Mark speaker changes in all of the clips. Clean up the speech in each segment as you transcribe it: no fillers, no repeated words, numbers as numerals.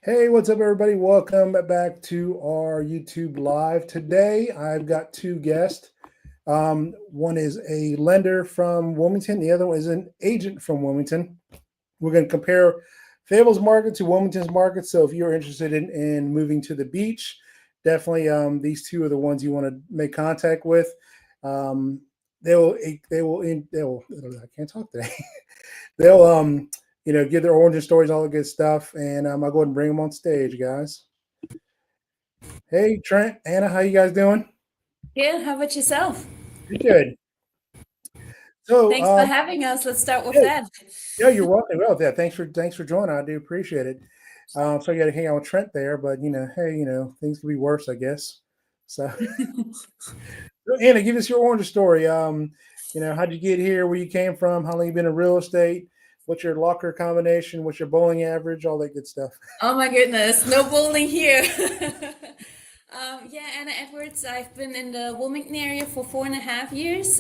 Speaker 1: Hey, what's up, everybody? Welcome back to our YouTube Live. Today, I've got two guests. One is a lender from Wilmington, the other one is an agent from Wilmington. We're going to compare Fayetteville's market to Wilmington's market. So, if you're interested in moving to the beach, definitely these two are the ones you want to make contact with. Um, they will, I can't talk today. They'll give their origin stories, all the good stuff, and I'll go ahead and bring them on stage, guys. Hey, Trent, Anna, how you guys doing?
Speaker 2: Good. How about yourself?
Speaker 1: Good. So,
Speaker 2: Thanks for having us. Let's start with
Speaker 1: yeah,
Speaker 2: that.
Speaker 1: yeah, you're welcome. Well, yeah, thanks for joining. I do appreciate it. So you got to hang out with Trent there, but hey, things could be worse, I guess. So, Anna, give us your origin story. How'd you get here? Where you came from? How long you been in real estate? What's your locker combination? What's your bowling average? All that good stuff.
Speaker 2: Oh my goodness, no bowling here. Yeah, Anna Edwards. I've been in the Wilmington area for 4.5 years.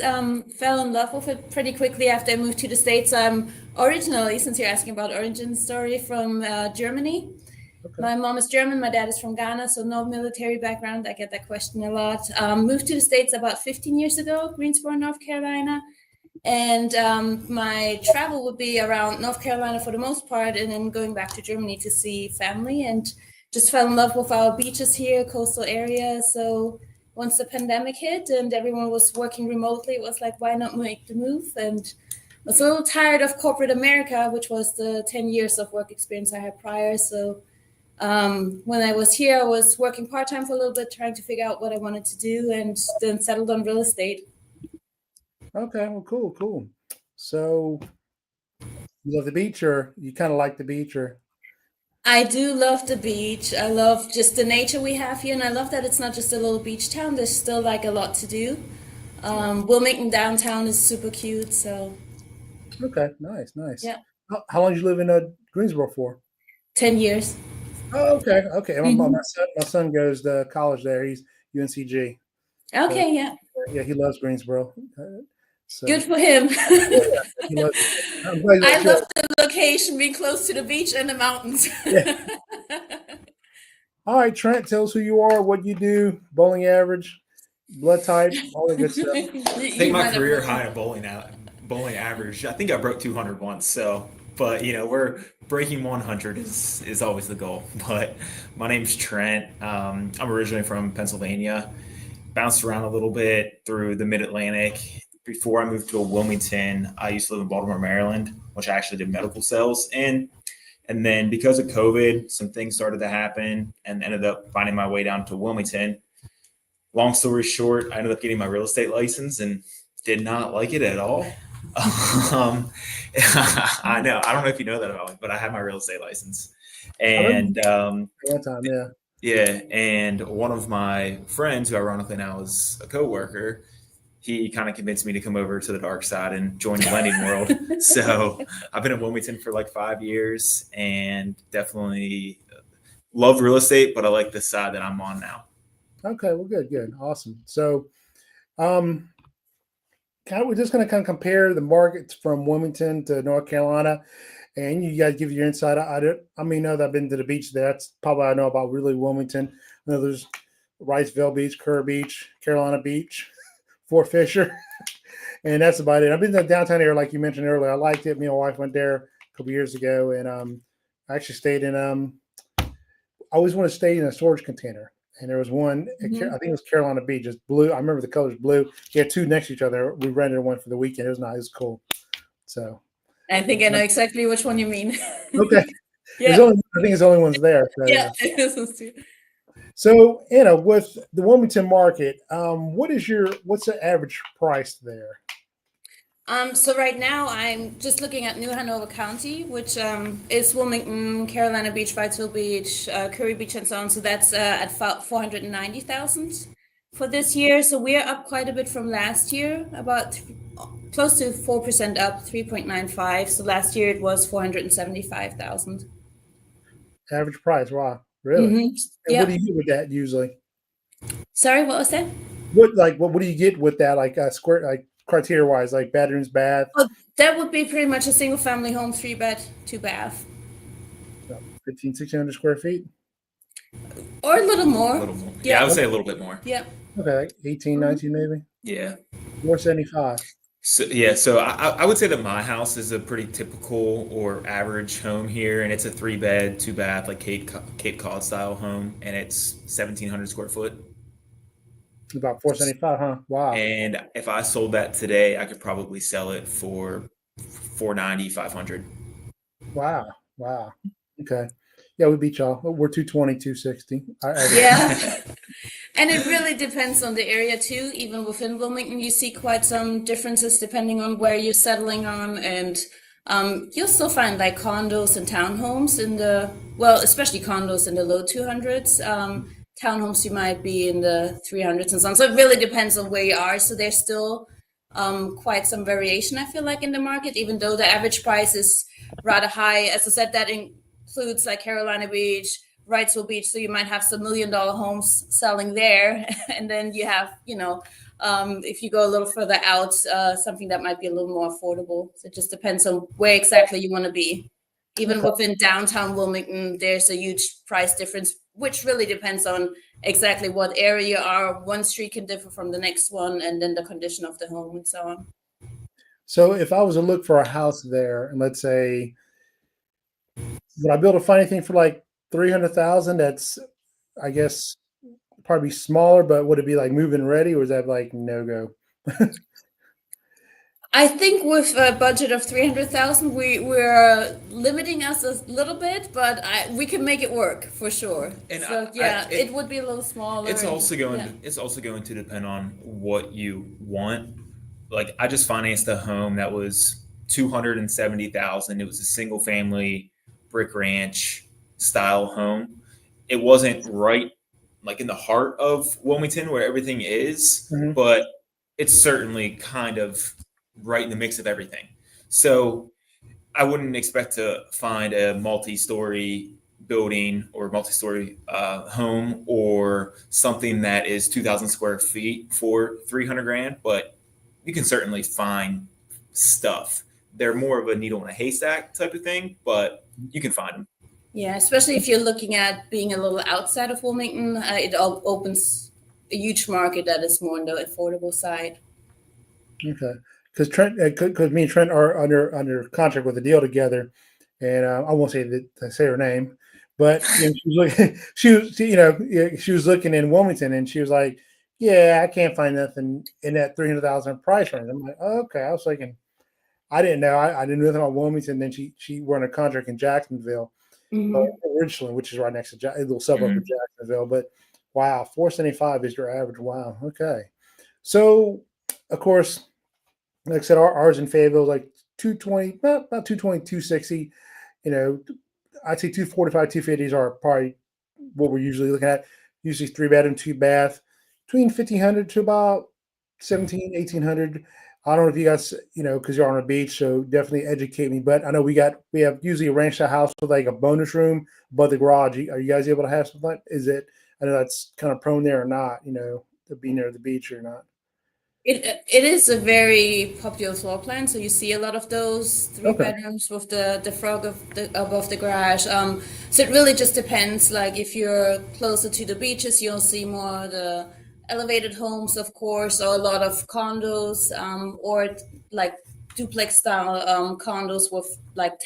Speaker 2: Fell in love with it pretty quickly after I moved to the States. I'm originally, since you're asking about origin story, from Germany.
Speaker 1: Okay.
Speaker 2: My mom is German, my dad is from Ghana, so no military background. I get that question a lot. Moved to the States about 15 years ago, Greensboro, North Carolina. And my travel would be around North Carolina for the most part, and then going back to Germany to see family, and just fell in love with our beaches here, coastal area. So once the pandemic hit and everyone was working remotely, it was like, why not make the move? And I was a little tired of corporate America, which was the 10 years of work experience I had prior. So when I was here, I was working part-time for a little bit, trying to figure out what I wanted to do, and then settled on real estate.
Speaker 1: Okay. Well, cool. So, you love the beach, or you kind of like the beach, or
Speaker 2: I do love the beach. I love just the nature we have here, and I love that it's not just a little beach town. There's still like a lot to do. Wilmington downtown is super cute, so
Speaker 1: okay, nice.
Speaker 2: yeah,
Speaker 1: How long did you live in Greensboro for?
Speaker 2: 10 years.
Speaker 1: Oh, okay. My
Speaker 2: Hmm.
Speaker 1: son goes to college there. He's UNCG. So
Speaker 2: Okay, yeah,
Speaker 1: yeah, he loves Greensboro. So
Speaker 2: good for him.
Speaker 1: yeah, he loves. I'm glad
Speaker 2: I
Speaker 1: that you.
Speaker 2: love the location, being close to the beach and the mountains.
Speaker 1: Yeah. All right, Trent, tell us who you are, what you do, bowling average, blood type, all the good stuff.
Speaker 3: I think
Speaker 2: You
Speaker 3: my
Speaker 2: might have
Speaker 3: career
Speaker 2: known.
Speaker 3: high of bowling average. I think I broke 200 once. So, but we're breaking 100 is always the goal. But my name's Trent. I'm originally from Pennsylvania. Bounced around a little bit through the Mid Atlantic. Before I moved to Wilmington, I used to live in Baltimore, Maryland, which I actually did medical sales in. And then because of COVID, some things started to happen, and ended up finding my way down to Wilmington. Long story short, I ended up getting my real estate license and did not like it at all. um, I know. I don't know if you know that about me, but I had my real estate license,
Speaker 1: I remember
Speaker 3: and
Speaker 1: one time, yeah.
Speaker 3: yeah, and one of my friends, who ironically now is a coworker, he kind of convinced me to come over to the dark side and join the lending world. So I've been in Wilmington for like 5 years, and definitely love real estate, but I like the side that I'm on now.
Speaker 1: Okay, well, good, awesome. So, um, we're just going to kind of compare the markets from Wilmington to North Carolina, and you guys give your insight. I mean, know that I've been to the beach there. That's probably I know about really Wilmington. I know there's Riceville Beach, Kerr Beach, Carolina Beach, Fort Fisher, and that's about it. I've been to the downtown area, like you mentioned earlier. I liked it. Me and my wife went there a couple years ago, and I actually stayed in. I always want to stay in a storage container. And there was one, I
Speaker 2: Mhm.
Speaker 1: think it was Carolina Beach, just blue. I remember the colors blue. You had two next to each other. We rented one for the weekend. It was nice. It was cool. So,
Speaker 2: I think I know exactly which one you mean.
Speaker 1: okay.
Speaker 2: Yeah,
Speaker 1: I think it's the only ones there. So,
Speaker 2: yeah.
Speaker 1: yeah. So, with the Wilmington market, what's the average price there?
Speaker 2: So right now I'm just looking at New Hanover County, which is Wilmington, Carolina Beach, Fayetteville Beach, Curry Beach, and so on. So that's at 490,000 for this year. So we're up quite a bit from last year, about close to 4% up, 3.95. So last year it was 475,000.
Speaker 1: Average price. Wow. Really?
Speaker 2: Mm-hmm.
Speaker 1: And what do
Speaker 2: Yep.
Speaker 1: you get with that usually?
Speaker 2: Sorry, what was that?
Speaker 1: What do you get with that? Like square, like criteria wise, like bedrooms, bath?
Speaker 2: Oh, that would be pretty much a single family home, 3 bed, 2 bath.
Speaker 1: About 1,600 square feet.
Speaker 2: Or a little more.
Speaker 3: A little more. Yeah, I would say a little bit more.
Speaker 2: Yeah.
Speaker 1: Okay, like 18, 19 maybe.
Speaker 3: Yeah.
Speaker 1: 475.
Speaker 3: So I would say that my house is a pretty typical or average home here, and it's a 3 bed, 2 bath, like Cape Cod style home, and it's 1,700 square foot.
Speaker 1: About 475, huh? Wow.
Speaker 3: And if I sold that today, I could probably sell it for 490, 500.
Speaker 1: Wow. Wow. Okay. Yeah, we beat y'all. We're 220, 260.
Speaker 2: Yeah. And it really depends on the area too. Even within Wilmington, you see quite some differences depending on where you're settling on. And you'll still find like condos and townhomes especially condos in the low 200s. Townhomes, you might be in the 300s and so on. So it really depends on where you are. So there's still quite some variation, I feel like, in the market, even though the average price is rather high. As I said, that includes like Carolina Beach, Wrightsville Beach, so you might have some $1 million homes selling there, and then you have, if you go a little further out, something that might be a little more affordable. So it just depends on where exactly you want to be. Even within downtown Wilmington, there's a huge price difference, which really depends on exactly what area you are. One street can differ from the next one, and then the condition of the home and so on.
Speaker 1: So if I was to look for a house there, and let's say, would I be able to find anything for like 300,000? That's, I guess, probably smaller, but would it be like move-in ready, or is that like no go?
Speaker 2: I think with a budget of 300,000, we're limiting us a little bit, but we can make it work for sure.
Speaker 3: And
Speaker 2: so it would be a little smaller.
Speaker 3: It's also going to depend on what you want. Like I just financed a home that was 270,000. It was a single family brick ranch style home. It wasn't right like in the heart of Wilmington where everything is, but it's certainly kind of right in the mix of everything. So I wouldn't expect to find a multi-story building or multi-story home or something that is 2,000 square feet for 300 grand, but you can certainly find stuff. They're more of a needle in a haystack type of thing, but you can find them.
Speaker 2: Yeah, especially if you're looking at being a little outside of Wilmington, it opens a huge market that is more on the affordable side.
Speaker 1: Okay, because me and Trent are under contract with a deal together, and I won't say her name, but she was looking in Wilmington, and she was like, "Yeah, I can't find nothing in that 300,000 price range." I'm like, oh, "Okay." I was thinking, I didn't know. I didn't know anything about Wilmington. Then she were on a contract in Jacksonville originally, which is right next to a little suburb of Jacksonville. But wow, 475 is your average. Wow. Okay, so of course. Like I said, ours in Fayetteville is like 220, about 220, 260. I'd say 245, 250s are probably what we're usually looking at. Usually 3 bedroom, 2 bath, between 1,500 to about 1,700, 1,800. I don't know if you guys, because you're on a beach, so definitely educate me. But I know we have usually a ranch style house with like a bonus room above the garage. Are you guys able to have something like? I know that's kind of prone there or not, to be near the beach or not.
Speaker 2: It is a very popular floor plan, so you see a lot of those 3 bedrooms with the frog above the garage. So it really just depends. Like if you're closer to the beaches, you'll see more the elevated homes, of course, or a lot of condos, or like duplex style condos with like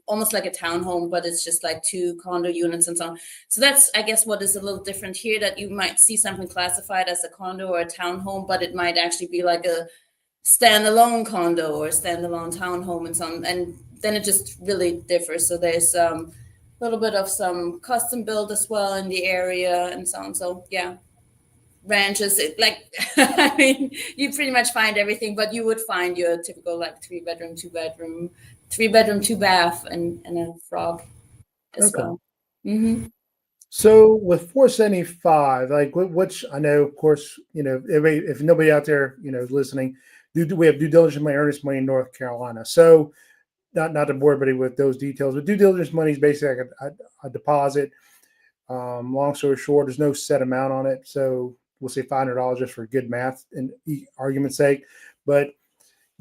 Speaker 2: almost like a townhome, but it's just like 2 condo units and so on. So that's, I guess, what is a little different here, that you might see something classified as a condo or a townhome, but it might actually be like a standalone condo or a standalone townhome and so on. And then it just really differs. So there's a little bit of some custom build as well in the area and so on. So yeah. Ranches, I mean, you pretty much find everything, but you would find your typical like 3 bedroom, 2 bedroom, 3 bedroom, 2 bath, and a frog as well.
Speaker 1: So with 475, like which I know, of course, if nobody out there, is listening, we have due diligence money, earnest money in North Carolina. So not to bore everybody with those details, but due diligence money is basically like a deposit. Long story short, there's no set amount on it. So we'll say $500 just for good math and argument's sake. But,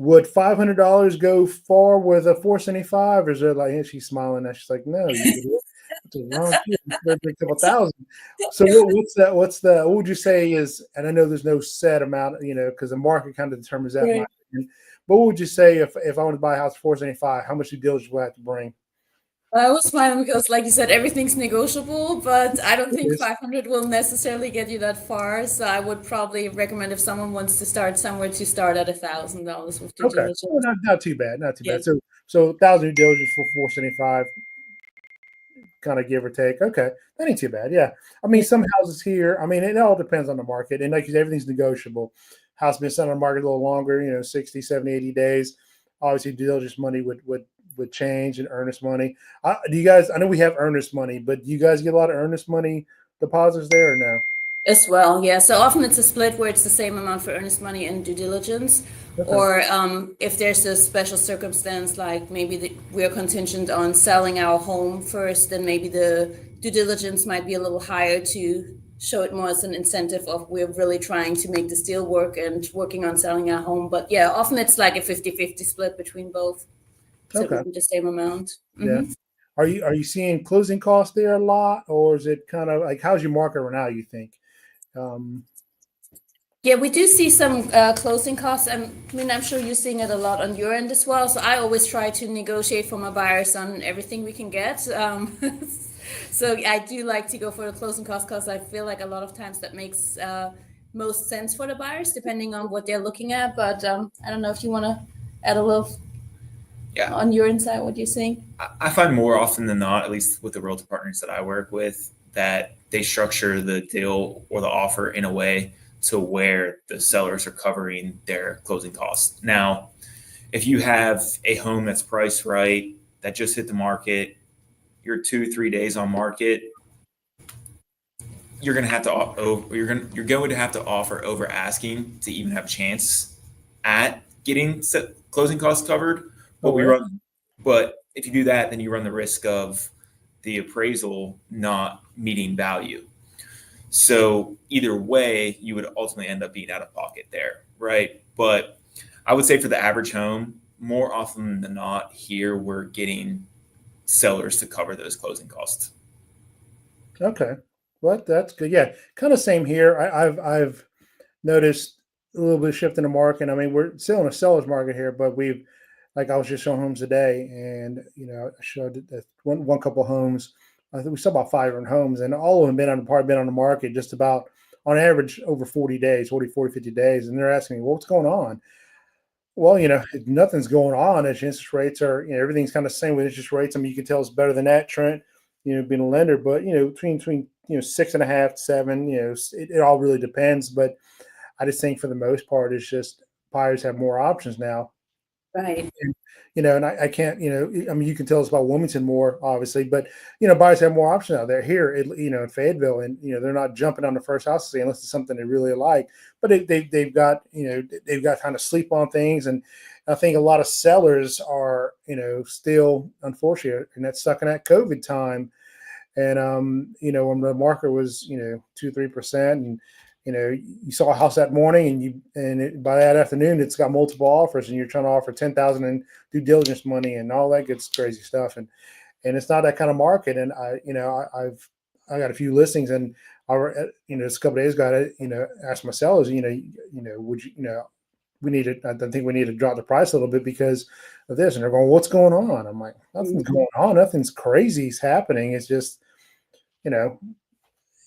Speaker 1: would $500 go far with a 475? Or is it like, and she's smiling and she's like, no, what's wrong with you? It's a couple thousand. So what would you say is, and I know there's no set amount, because the market kind of determines that. In my opinion, but what would you say if I want to buy a house for 475, how much due diligence will I have to bring?
Speaker 2: I was smiling because, like you said, everything's negotiable, but I don't think
Speaker 1: Yes.
Speaker 2: 500 will necessarily get you that far. So I would probably recommend if someone wants to start somewhere to start at $1,000 with due
Speaker 1: Okay.
Speaker 2: diligence.
Speaker 1: Well, not too bad. Not too
Speaker 2: Yeah.
Speaker 1: bad. So 1,000 due diligence for 475, kind of give or take. Okay. That ain't too bad. Yeah. I mean, some houses here, I mean, it all depends on the market. And like you said, everything's negotiable. House been sitting on the market a little longer, 60, 70, 80 days. Obviously, due diligence money would change, and earnest money. Do you guys, I know we have earnest money, but do you guys get a lot of earnest money deposits there or no?
Speaker 2: As well, yeah. So often it's a split where it's the same amount for earnest money and due diligence.
Speaker 1: Okay.
Speaker 2: Or if there's a special circumstance, like maybe we're contingent on selling our home first, then maybe the due diligence might be a little higher to show it more as an incentive of we're really trying to make this deal work and working on selling our home. But yeah, often it's like a 50-50 split between both. So it
Speaker 1: Okay.
Speaker 2: would be the same amount.
Speaker 1: Yeah. Are you seeing closing costs there a lot, or is it kind of like, how's your market right now, you think?
Speaker 2: Yeah, we do see some closing costs. I mean, I'm sure you're seeing it a lot on your end as well. So I always try to negotiate for my buyers on everything we can get. So I do like to go for the closing costs because I feel like a lot of times that makes most sense for the buyers, depending on what they're looking at. But I don't know if you want to add a little on your inside, what you're seeing.
Speaker 3: I find more often than not, at least with the realtor partners that I work with, that they structure the deal or the offer in a way to where the sellers are covering their closing costs. Now, if you have a home that's priced right, that just hit the market, you're 2-3 days on market, you're going to have to offer over asking to even have a chance at getting closing costs covered. But if you do that, then you run the risk of the appraisal not meeting value. So either way, you would ultimately end up being out of pocket there, right? But I would say for the average home, more often than not, here we're getting sellers to cover those closing costs.
Speaker 1: Okay, well, that's good. Yeah, kind of same here. I've noticed a little bit of shift in the market. I mean, we're still in a seller's market here, but I was just showing homes today, and I showed that one couple homes. I think we saw about 500 homes, and all of them been on the market just about on average over 40 days, 40, 50 days. And they're asking me, well, what's going on? Well, nothing's going on. As interest rates are, everything's kind of the same with interest rates. I mean, you can tell it's better than that, Trent, being a lender, but, between 6.5 to 7, it all really depends. But I just think for the most part, it's just buyers have more options now.
Speaker 2: Right.
Speaker 1: And I can't, I mean, you can tell us about Wilmington more, obviously, but, buyers have more options out there here, in Fayetteville, and, they're not jumping on the first house unless it's something they really like, but they've got, they've got time to sleep on things. And I think a lot of sellers are, still, unfortunately, and that's stuck in that COVID time. And, when the market was, 2-3%, and, you saw a house that morning, and by that afternoon, it's got multiple offers, and you're trying to offer 10,000 in due diligence money and all that good crazy stuff, and it's not that kind of market. And I got a few listings, and just a couple of days ago, I asked my sellers, would you, I think we need to drop the price a little bit because of this, and they're going, what's going on? I'm like, nothing's going on, nothing's crazy is happening. It's just,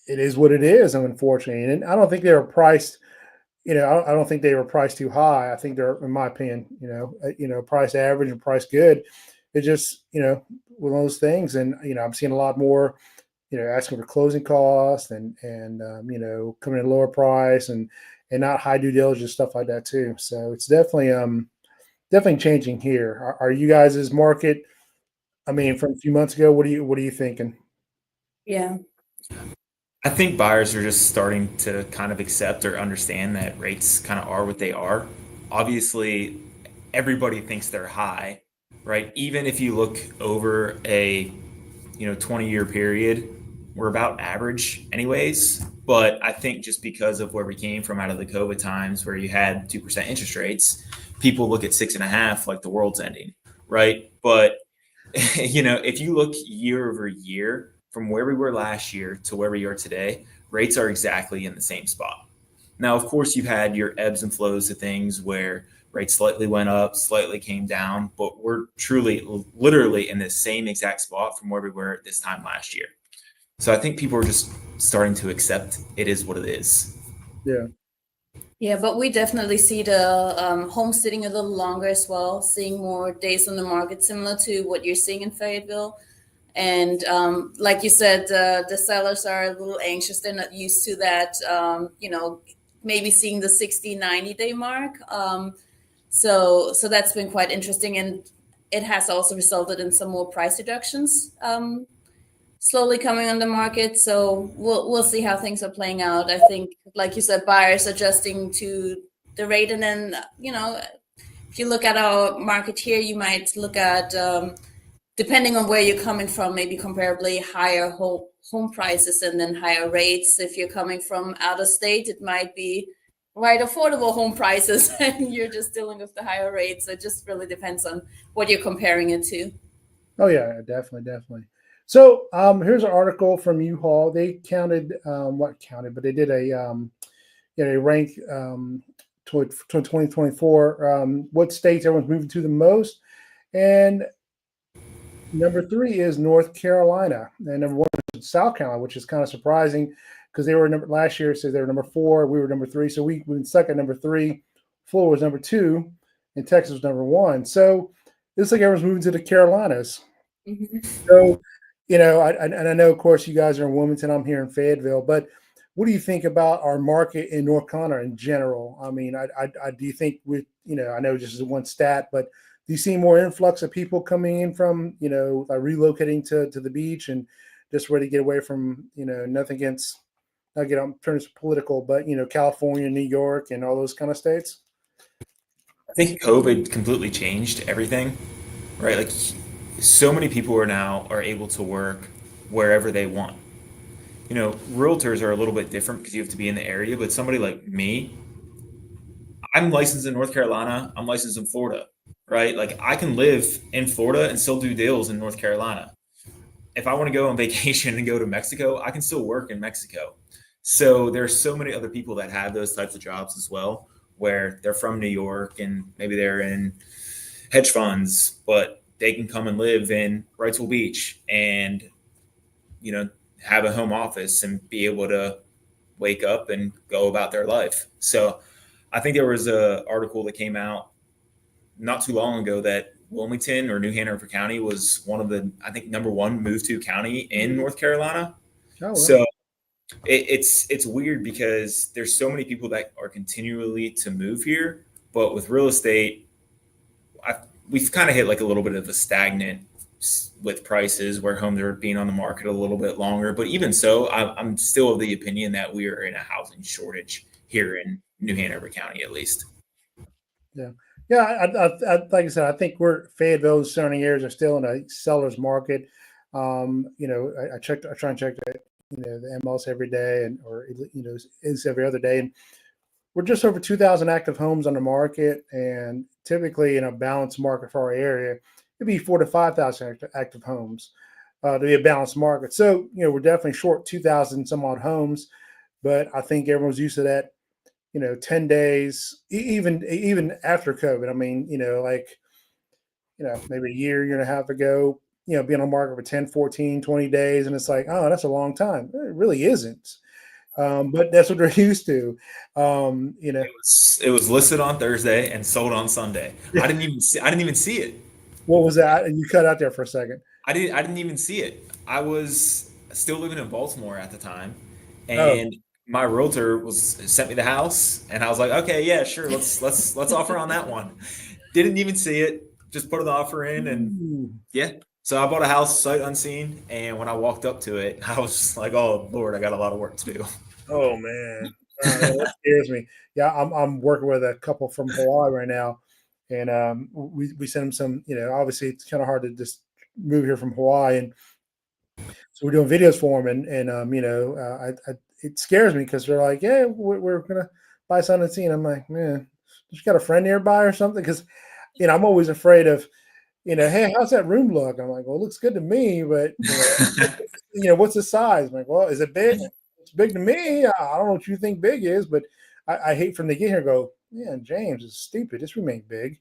Speaker 1: it is what it is, unfortunately. And I don't think they were priced, I don't think they were priced too high. I think they're, in my opinion, price average and price good. It's just, one of those things. And, I'm seeing a lot more, asking for closing costs and coming in lower price and not high due diligence, stuff like that too. So it's definitely changing here. Are you guys' market, I mean, from a few months ago, what are you thinking?
Speaker 2: Yeah.
Speaker 3: I think buyers are just starting to kind of accept or understand that rates kind of are what they are. Obviously, everybody thinks they're high, right? Even if you look over a 20-year period, we're about average anyways. But I think just because of where we came from out of the COVID times where you had 2% interest rates, people look at 6.5 like the world's ending, right? But if you look year over year from where we were last year to where we are today, rates are exactly in the same spot. Now, of course, you had your ebbs and flows of things where rates slightly went up, slightly came down, but we're truly, literally in the same exact spot from where we were at this time last year. So I think people are just starting to accept it is what it is.
Speaker 1: Yeah.
Speaker 2: Yeah, but we definitely see the home sitting a little longer as well, seeing more days on the market, similar to what you're seeing in Fayetteville. And like you said, the sellers are a little anxious. They're not used to that, maybe seeing the 60, 90-day mark. So that's been quite interesting. And it has also resulted in some more price reductions slowly coming on the market. So we'll see how things are playing out. I think, like you said, buyers adjusting to the rate. And then, if you look at our market here, you might look at, depending on where you're coming from, maybe comparably higher home prices and then higher rates. If you're coming from out of state, it might be right affordable home prices and you're just dealing with the higher rates. It just really depends on what you're comparing it to.
Speaker 1: Oh yeah, definitely. So here's an article from U-Haul. They counted, but they did a rank toward 2024, what states everyone's moving to the most. And number 3 is North Carolina, and number 1 is South Carolina, which is kind of surprising because they were last year. So they were number 4, we were number 3. So we've been stuck at number 3. Florida was number 2, and Texas was number 1. So it looks like everyone's moving to the Carolinas.
Speaker 2: Mm-hmm.
Speaker 1: So, I know, of course, you guys are in Wilmington. I'm here in Fayetteville, but what do you think about our market in North Carolina in general? I mean, I do you think I know this is one stat, but do you see more influx of people coming in from, relocating to the beach and just ready to get away from, nothing against, not get on terms of political, but, California, New York, and all those kind of states?
Speaker 3: I think COVID completely changed everything, right? Like so many people are able to work wherever they want. Realtors are a little bit different because you have to be in the area, but somebody like me, I'm licensed in North Carolina, I'm licensed in Florida, right? Like I can live in Florida and still do deals in North Carolina. If I want to go on vacation and go to Mexico, I can still work in Mexico. So there's so many other people that have those types of jobs as well, where they're from New York and maybe they're in hedge funds, but they can come and live in Wrightsville Beach and, have a home office and be able to wake up and go about their life. So I think there was an article that came out not too long ago that Wilmington or New Hanover County was one of the, I think, number 1 move to county in North Carolina. Oh, wow. So it's weird because there's so many people that are continually to move here, but with real estate, we've kind of hit like a little bit of a stagnant with prices where homes are being on the market a little bit longer. But even so, I'm still of the opinion that we are in a housing shortage here in New Hanover County, at least.
Speaker 1: Yeah. Yeah. I like I said, I think Fayetteville and surrounding areas are still in a seller's market. I try and check the MLS every day or is every other day. And we're just over 2,000 active homes on the market. And typically in a balanced market for our area, it'd be 4,000 to 5,000 active homes to be a balanced market. So, we're definitely short 2,000 some odd homes, but I think everyone's used to that, 10 days, even after COVID. I mean, maybe a year and a half ago, being on the market for 10, 14, 20 days. And it's like, oh, that's a long time. It really isn't. But that's what they're used to.
Speaker 3: It was listed on Thursday and sold on Sunday. I didn't even see it.
Speaker 1: What was that? You cut out there for a second.
Speaker 3: I didn't even see it. I was still living in Baltimore at the time, and my realtor sent me the house, and I was like, okay, yeah, sure, let's offer on that one. Didn't even see it. Just put an offer in, and yeah. So I bought a house sight unseen, and when I walked up to it, I was just like, oh Lord, I got a lot of work to do.
Speaker 1: Oh man, that scares me. Yeah, I'm working with a couple from Hawaii right now. And we sent them some, obviously it's kind of hard to just move here from Hawaii. And so we're doing videos for them. And it scares me because they're like, yeah, we're gonna buy something to see, and I'm like, man, you got a friend nearby or something? Because I'm always afraid of, hey, how's that room look? I'm like, well, it looks good to me, but what's the size? I'm like, well, is it big? It's big to me. I don't know what you think big is, but I hate for them to get here and go, yeah, James is stupid. This room ain't big.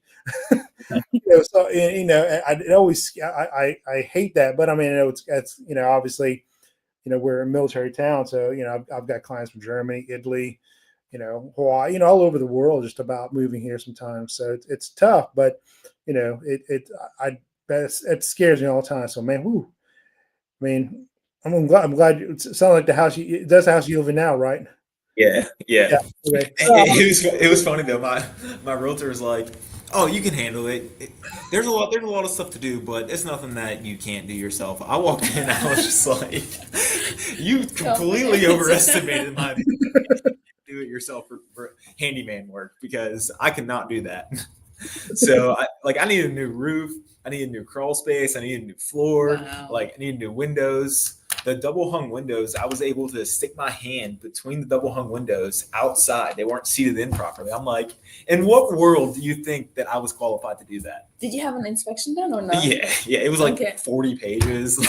Speaker 1: So I hate that, but I mean, it's obviously, we're a military town, so I've got clients from Germany, Italy, Hawaii, all over the world, just about moving here sometimes. So it's tough, but it scares me all the time. So man, whoo, I mean, I'm glad it sounds like that's the house you live in now, right?
Speaker 3: Yeah.
Speaker 1: Yeah. Okay.
Speaker 3: It was funny though. My realtor was like, "Oh, you can handle it. There's a lot of stuff to do, but it's nothing that you can't do yourself." I walked in, I was just like, "You completely overestimated my ability to do it yourself for handyman work because I cannot do that." So I need a new roof, I need a new crawl space, I need a new floor,
Speaker 2: Wow.
Speaker 3: I need new windows. The double hung windows, I was able to stick my hand between the double hung windows outside. They weren't seated in properly. I'm like, in what world do you think that I was qualified to do that?
Speaker 2: Did you have an inspection done or not?
Speaker 3: Yeah. It was like
Speaker 2: Okay.
Speaker 3: 40 pages.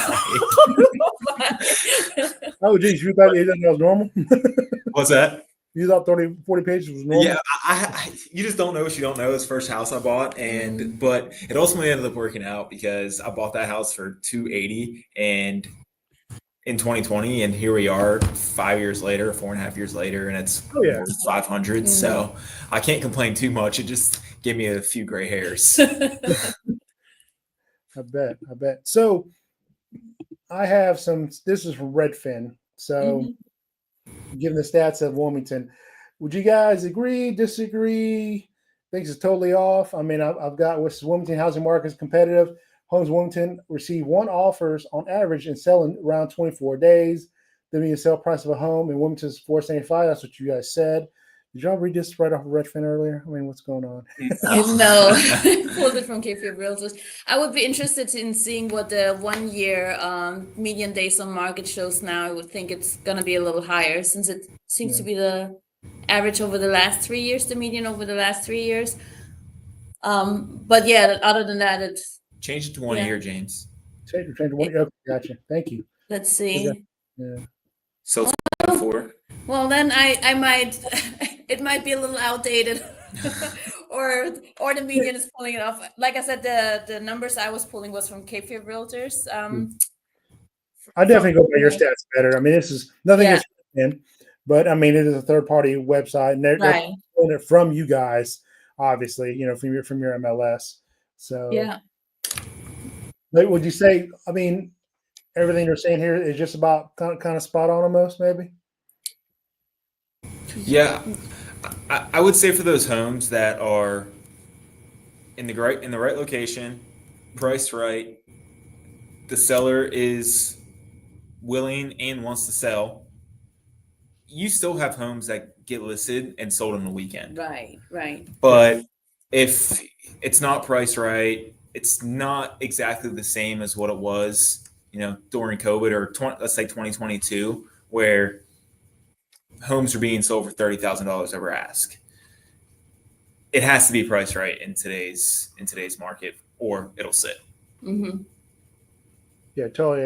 Speaker 1: Oh, geez, you thought that was normal?
Speaker 3: What's that?
Speaker 1: You thought 40 pages was normal?
Speaker 3: Yeah, you just don't know what you don't know. It's the first house I bought, but it ultimately ended up working out because I bought that house for $280 and in 2020, and here we are 5 years later, 4.5 years later, and it's worth 500. So I can't complain too much. It just gave me a few gray hairs.
Speaker 1: I bet. So I have some. This is from Redfin. So, given the stats of Wilmington, would you guys agree, disagree? Think it's totally off? I mean, I've got what's Wilmington housing market is competitive. Homes Wilmington receive one offers on average and sell in around 24 days. The median sale price of a home in Wilmington is $475. That's what you guys said. Did y'all read this right off of Redfin earlier? I mean, what's going on?
Speaker 2: No, pulled it from Fayetteville Realtors. I would be interested in seeing what the 1 year median days on market shows now. I would think it's going to be a little higher since it seems to be the average over the last 3 years, the median over the last 3 years. But yeah, other than that, it's
Speaker 3: change it to 1 year, James.
Speaker 1: Change it to 1 year. Okay, gotcha. Thank you.
Speaker 2: Let's see.
Speaker 1: Yeah.
Speaker 3: So four.
Speaker 2: Well, then I might. It might be a little outdated, or the median is pulling it off. Like I said, the numbers I was pulling was from Cape Fear Realtors.
Speaker 1: I definitely go by your stats better. I mean, this is nothing against in, but I mean, it is a third party website, and they're pulling it from you guys, obviously, from your MLS. So
Speaker 2: yeah.
Speaker 1: But would you say? I mean, everything you're saying here is just about kind of spot on, almost maybe.
Speaker 3: Yeah, I would say for those homes that are in the right location, priced right, the seller is willing and wants to sell, you still have homes that get listed and sold on the weekend.
Speaker 2: Right.
Speaker 3: But if it's not priced right, it's not exactly the same as what it was, during COVID or let's say 2022, where homes are being sold for $30,000 over ask. It has to be priced right in today's market, or it'll sit.
Speaker 1: Mm-hmm. Yeah, totally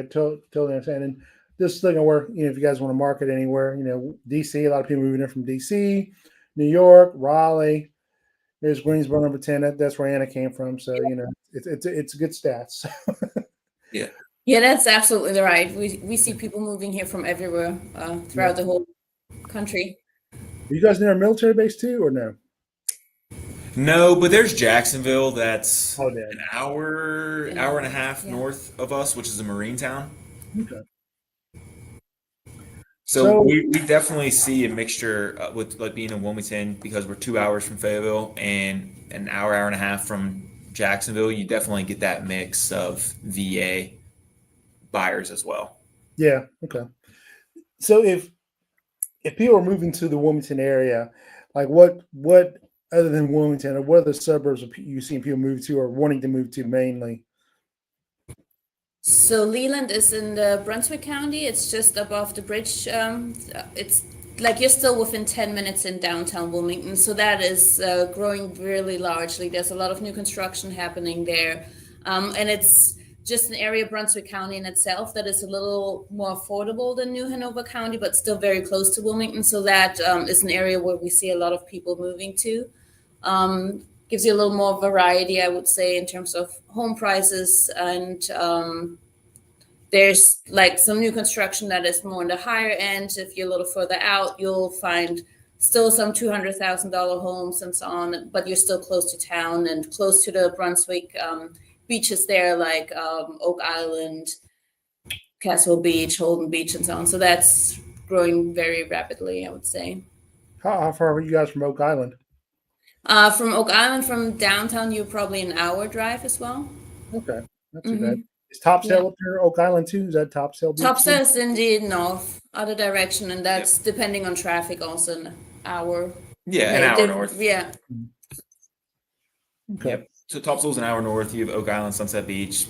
Speaker 1: understand. And this is going to work. If you guys want to market anywhere, DC, a lot of people moving in from DC, New York, Raleigh. There's Greensboro, number 10. That's where Anna came from. So it's good stats.
Speaker 2: Yeah, that's absolutely right. We see people moving here from everywhere throughout the whole country.
Speaker 1: Are you guys near a military base too, or no?
Speaker 3: No, but there's Jacksonville. That's
Speaker 1: an
Speaker 3: hour and a half north of us, which is a marine town.
Speaker 1: Okay.
Speaker 3: So we definitely see a mixture with like being in Wilmington because we're 2 hours from Fayetteville and an hour and a half from Jacksonville. You definitely get that mix of VA buyers as well.
Speaker 1: Yeah. Okay. So if people are moving to the Wilmington area, like what other than Wilmington, or what other suburbs are you seeing people move to or wanting to move to mainly?
Speaker 2: So Leland is in the Brunswick County. It's just above the bridge. It's like you're still within 10 minutes in downtown Wilmington. So that is growing really largely. There's a lot of new construction happening there. And it's just an area of Brunswick County in itself that is a little more affordable than New Hanover County, but still very close to Wilmington. So that is an area where we see a lot of people moving to. Gives you a little more variety, I would say, in terms of home prices. And there's like some new construction that is more on the higher end. If you're a little further out, you'll find still some $200,000 homes and so on, but you're still close to town and close to the Brunswick beaches there, like Oak Island, Castle Beach, Holden Beach, and so on. So that's growing very rapidly, I would say.
Speaker 1: How far are you guys from Oak Island?
Speaker 2: From Oak Island, from downtown, you're probably an hour drive as well.
Speaker 1: Okay, not too bad. Is Topsail up there, Oak Island too? Is that Topsail?
Speaker 2: Topsail is in the north, other direction, and that's depending on traffic, also an hour.
Speaker 3: Yeah, an hour north.
Speaker 2: Yeah.
Speaker 1: Okay.
Speaker 3: Yep. So Topsail's an hour north. You have Oak Island, Sunset Beach,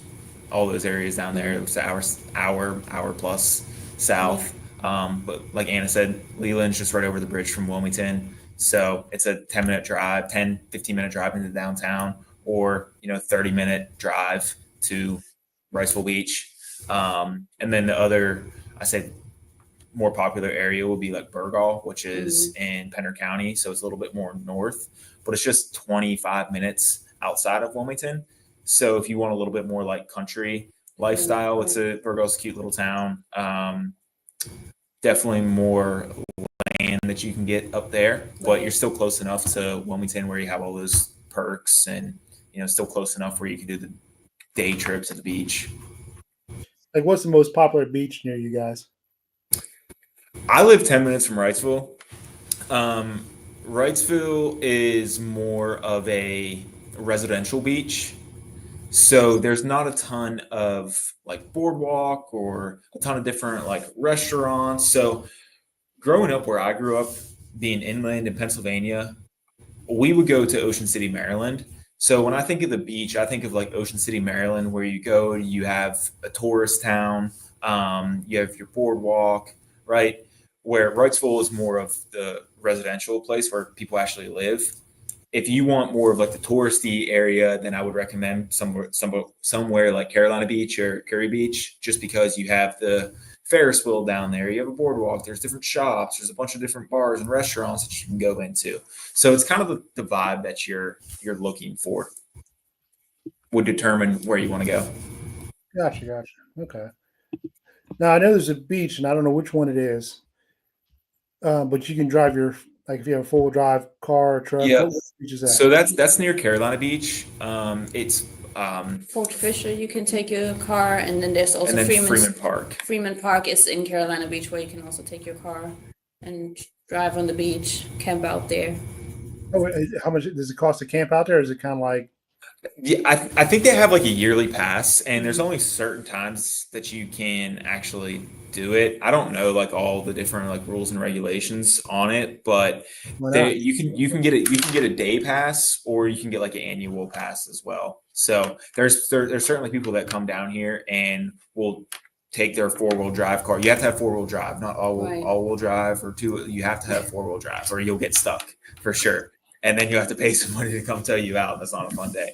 Speaker 3: all those areas down there. It's an hour plus south. But like Anna said, Leland's just right over the bridge from Wilmington. So it's a 10-minute drive, 15-minute drive into downtown, or 30-minute drive to Riceville Beach. And then the other, I say, more popular area would be like Burgaw, which is in Pender County. So it's a little bit more north, but it's just 25 minutes outside of Wilmington. So if you want a little bit more like country lifestyle, Burgaw's a cute little town. Definitely more land that you can get up there, but you're still close enough to Wilmington where you have all those perks, and still close enough where you can do the day trips at the beach.
Speaker 1: Like, what's the most popular beach near you guys?
Speaker 3: I live 10 minutes from Wrightsville. Wrightsville is more of a residential beach, so there's not a ton of like boardwalk or a ton of different like restaurants. So growing up where I grew up, being inland in Pennsylvania, we would go to Ocean City, Maryland. So when I think of the beach, I think of like Ocean City, Maryland, where you go, you have a tourist town, you have your boardwalk, right? Where Wrightsville is more of the residential place where people actually live. If you want more of like the touristy area, then I would recommend somewhere like Carolina Beach or Curry Beach, just because you have the Ferris wheel down there, you have a boardwalk, there's different shops, there's a bunch of different bars and restaurants that you can go into. So it's kind of the vibe that you're looking for would determine where you want to go.
Speaker 1: Gotcha. Okay. Now I know there's a beach, and I don't know which one it is, but you can drive if you have a full drive car or truck.
Speaker 3: Yeah.
Speaker 1: What beach is that?
Speaker 3: So that's near Carolina Beach. It's
Speaker 2: Fort Fisher, you can take your car, and then there's also
Speaker 3: Freeman Park.
Speaker 2: Freeman Park is in Carolina Beach, where you can also take your car and drive on the beach, camp out there.
Speaker 1: Oh, how much does it cost to camp out there? Or is it kind of like?
Speaker 3: Yeah, I think they have like a yearly pass, and there's only certain times that you can actually do it. I don't know like all the different like rules and regulations on it, but you can get a day pass, or you can get like an annual pass as well. So there's certainly people that come down here and will take their 4-wheel drive car. You have to have 4-wheel drive, not all-wheel drive or two. You have to have 4-wheel drive, or you'll get stuck for sure. And then you have to pay somebody to come tow you out. That's not a fun day.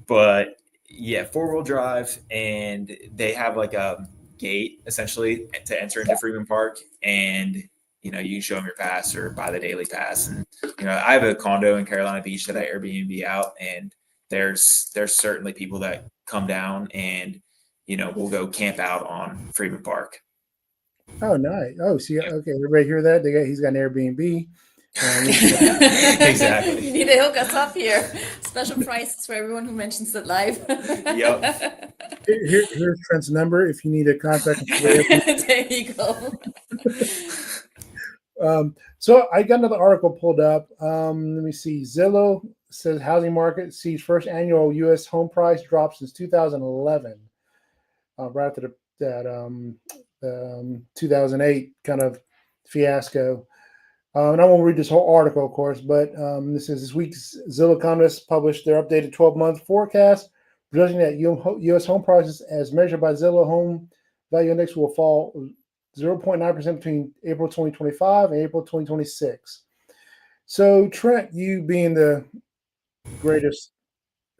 Speaker 3: But yeah, 4-wheel drive, and they have like a gate essentially to enter into Freeman Park, and you can show them your pass or buy the daily pass. And I have a condo in Carolina Beach that I Airbnb out, and there's certainly people that come down and we'll go camp out on Freeman Park.
Speaker 1: Oh, nice. Oh, see, okay, everybody hear that? He's got an Airbnb.
Speaker 3: Exactly.
Speaker 2: You need to hook us up here. Special prices for everyone who mentions it live.
Speaker 3: Yep.
Speaker 1: Here's Trent's number if you need a contact.
Speaker 2: There you go.
Speaker 1: So I got another article pulled up. Let me see. Zillow says housing market sees first annual U.S. home price drop since 2011, right after that 2008 kind of fiasco. And I won't read this whole article, of course, but this week's Zillow economists published their updated 12-month forecast judging that U.S. home prices as measured by Zillow Home Value Index will fall 0.9% between April 2025 and April 2026. So, Trent, you being the greatest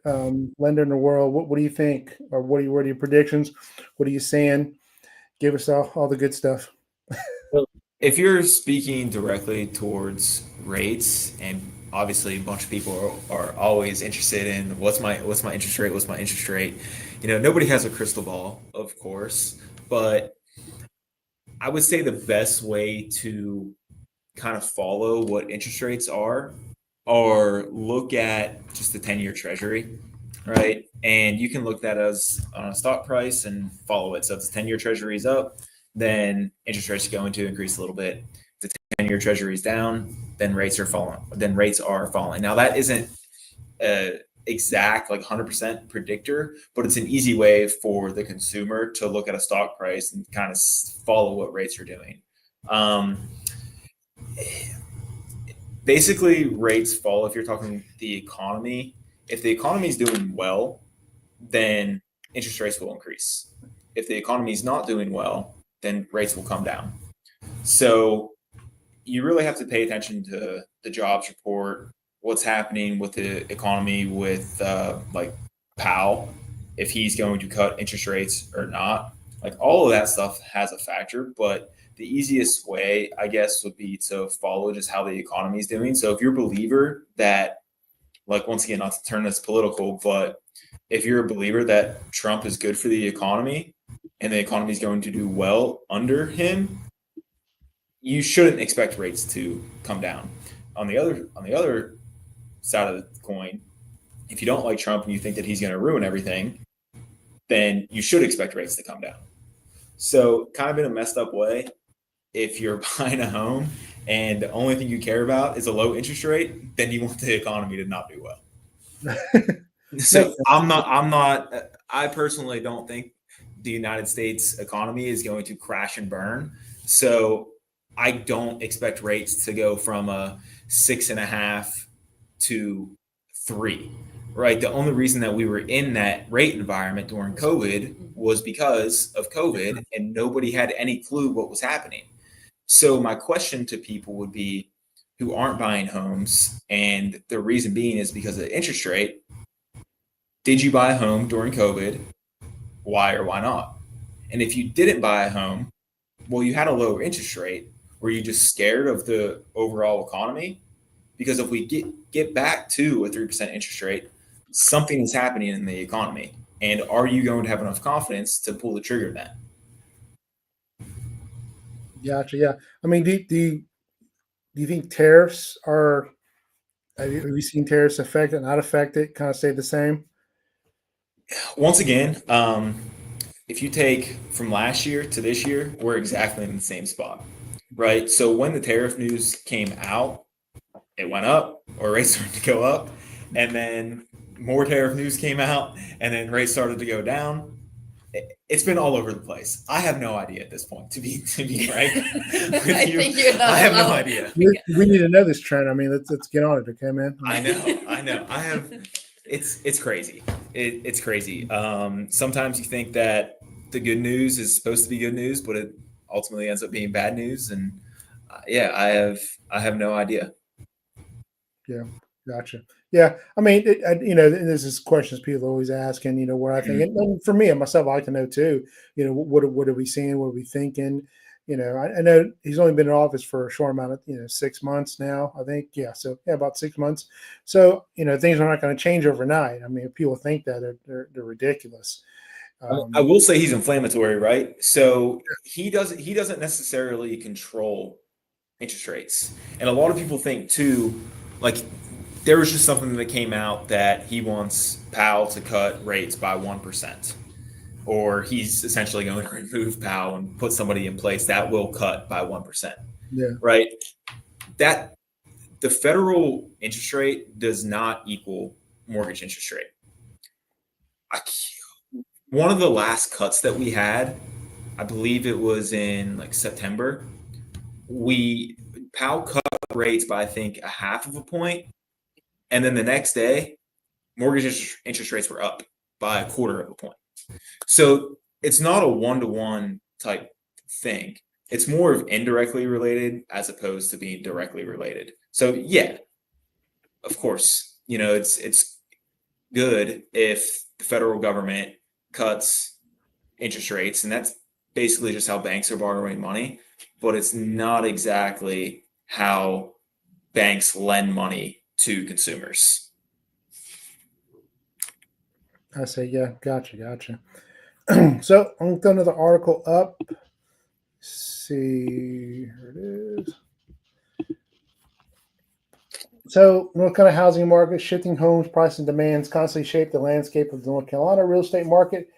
Speaker 1: lender in the world, what do you think, or what are your predictions? What are you saying? Give us all the good stuff.
Speaker 3: If you're speaking directly towards rates, and obviously a bunch of people are always interested in what's my interest rate, what's my interest rate. Nobody has a crystal ball, of course, but I would say the best way to kind of follow what interest rates are, or look at just the 10-year treasury, right? And you can look that as on a stock price and follow it. So if the 10-year treasury is up, then interest rates are going to increase a little bit. If the 10-year treasury is down, then rates are falling. Now that isn't exact, like 100% predictor, but it's an easy way for the consumer to look at a stock price and kind of follow what rates are doing. Basically, rates fall if you're talking the economy. If the economy is doing well, then interest rates will increase. If the economy is not doing well, then rates will come down. So you really have to pay attention to the jobs report, what's happening with the economy, with like Powell, if he's going to cut interest rates or not. Like all of that stuff has a factor, but the easiest way, I guess, would be to follow just how the economy is doing. So if you're a believer that, like, once again, not to turn this political, but if you're a believer that Trump is good for the economy and the economy is going to do well under him, you shouldn't expect rates to come down. On the other side of the coin, if you don't like Trump and you think that he's going to ruin everything, then you should expect rates to come down. So kind of in a messed up way, if you're buying a home and the only thing you care about is a low interest rate, then you want the economy to not do well. So I personally don't think the United States economy is going to crash and burn. So I don't expect rates to go from a 6.5 to 3. Right. The only reason that we were in that rate environment during COVID was because of COVID, and nobody had any clue what was happening. So my question to people would be, who aren't buying homes, and the reason being is because of the interest rate. Did you buy a home during COVID? Why or why not? And if you didn't buy a home, well, you had a lower interest rate. Were you just scared of the overall economy? Because if we get back to a 3% interest rate, something is happening in the economy. And are you going to have enough confidence to pull the trigger then?
Speaker 1: Gotcha. Yeah. I mean, do you think tariffs are? Have you seen tariffs affect it, not affect it? Kind of stay the same.
Speaker 3: Once again, if you take from last year to this year, we're exactly in the same spot, right? So when the tariff news came out, it went up, or rates started to go up, and then more tariff news came out, and then rates started to go down. It's been all over the place. I have no idea at this point, to be frank with you. I have no idea.
Speaker 1: We need to know this trend. I mean, let's get on it, okay, man?
Speaker 3: I know. I have. It's crazy. It's crazy. Sometimes you think that the good news is supposed to be good news, but it ultimately ends up being bad news. And I have no idea.
Speaker 1: Yeah, gotcha. Yeah, I mean, this is questions people always ask, and what I think. And for me and myself, I like to know too. What are we seeing? What are we thinking? I know he's only been in office for a short amount of 6 months now, I think. Yeah, so about 6 months. So things are not going to change overnight. I mean, if people think that, they're ridiculous.
Speaker 3: I will say he's inflammatory, right? So he doesn't necessarily control interest rates, and a lot of people think too, like, there was just something that came out that he wants Powell to cut rates by 1%, or he's essentially going to remove Powell and put somebody in place that will cut by 1%.
Speaker 1: Yeah.
Speaker 3: Right. That the federal interest rate does not equal mortgage interest rate. One of the last cuts that we had, I believe it was in like September, Powell cut rates by, I think, 0.5 point. And then the next day, mortgage interest rates were up. by a quarter of a point. So it's not a one-to-one type thing. It's more of indirectly related as opposed to being directly related. So yeah, of course, it's good if the federal government cuts interest rates, and that's basically just how banks are borrowing money, but it's not exactly how banks lend money to consumers.
Speaker 1: I say, yeah, gotcha. So I'm going to throw another article up. See, here it is. So, North Carolina housing market, shifting homes, price and demands constantly shape the landscape of the North Carolina real estate market.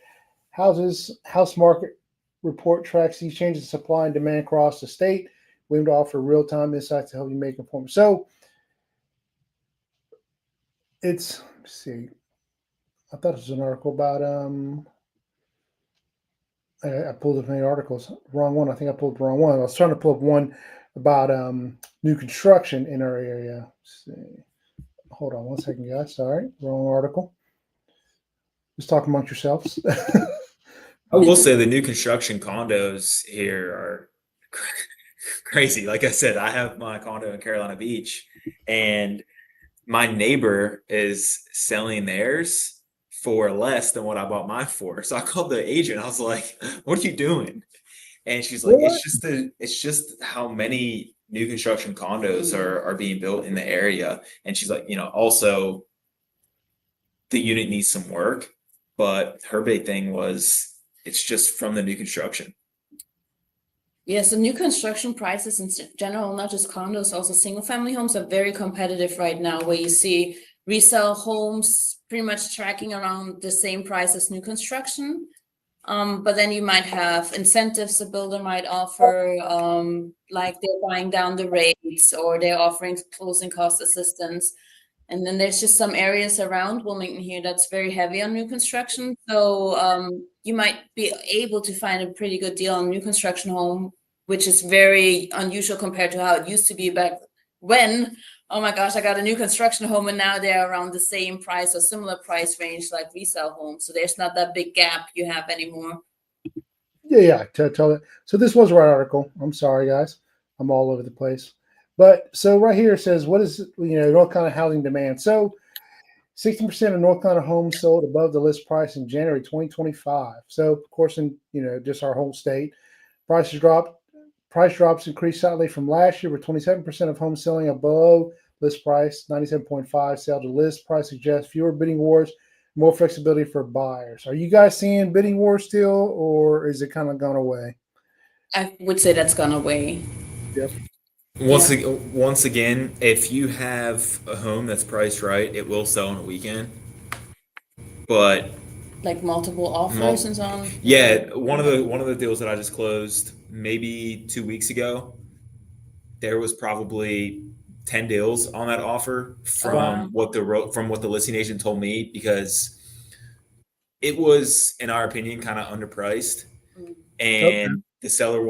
Speaker 1: House market report tracks these changes in supply and demand across the state. We aim to offer real-time insights to help you make informed. So, let's see. I thought it was an article about I pulled up many articles. Wrong one. I think I pulled the wrong one. I was trying to pull up one about new construction in our area. Let's see. Hold on one second, guys. Sorry, wrong article. Just talk amongst yourselves.
Speaker 3: I will say the new construction condos here are crazy. Like I said, I have my condo in Carolina Beach, and my neighbor is selling theirs for less than what I bought mine for. So I called the agent. I was like, "What are you doing?" And she's like,
Speaker 1: What?
Speaker 3: it's just how many new construction condos are being built in the area." And she's like, also the unit needs some work, but her big thing was it's just from the new construction.
Speaker 2: Yes, the new construction prices in general, not just condos, also single family homes are very competitive right now, where you see resale homes pretty much tracking around the same price as new construction. But then you might have incentives a builder might offer, like they're buying down the rates or they're offering closing cost assistance. And then there's just some areas around Wilmington here that's very heavy on new construction. So you might be able to find a pretty good deal on new construction home, which is very unusual compared to how it used to be back when. Oh my gosh, I got a new construction home and now they're around the same price or similar price range like resale homes. So there's not that big gap you have anymore.
Speaker 1: Yeah. Tell it. So this was the right article. I'm sorry, guys. I'm all over the place. But so right here it says, what is, North Carolina housing demand? So 60% of North Carolina homes sold above the list price in January 2025. So of course, in just our whole state, price drops increased slightly from last year, with 27% of homes selling above list price, 97.5 sell to list price suggests fewer bidding wars, more flexibility for buyers. Are you guys seeing bidding wars still, or is it kind of gone away?
Speaker 2: I would say that's gone away.
Speaker 1: Yep.
Speaker 3: Once again, if you have a home that's priced right, it will sell in a weekend. But
Speaker 2: like multiple offers and so on.
Speaker 3: Yeah, one of the deals that I just closed maybe 2 weeks ago, there was probably 10 deals on that offer from what the listing agent told me, because it was, in our opinion, kind of underpriced, and the seller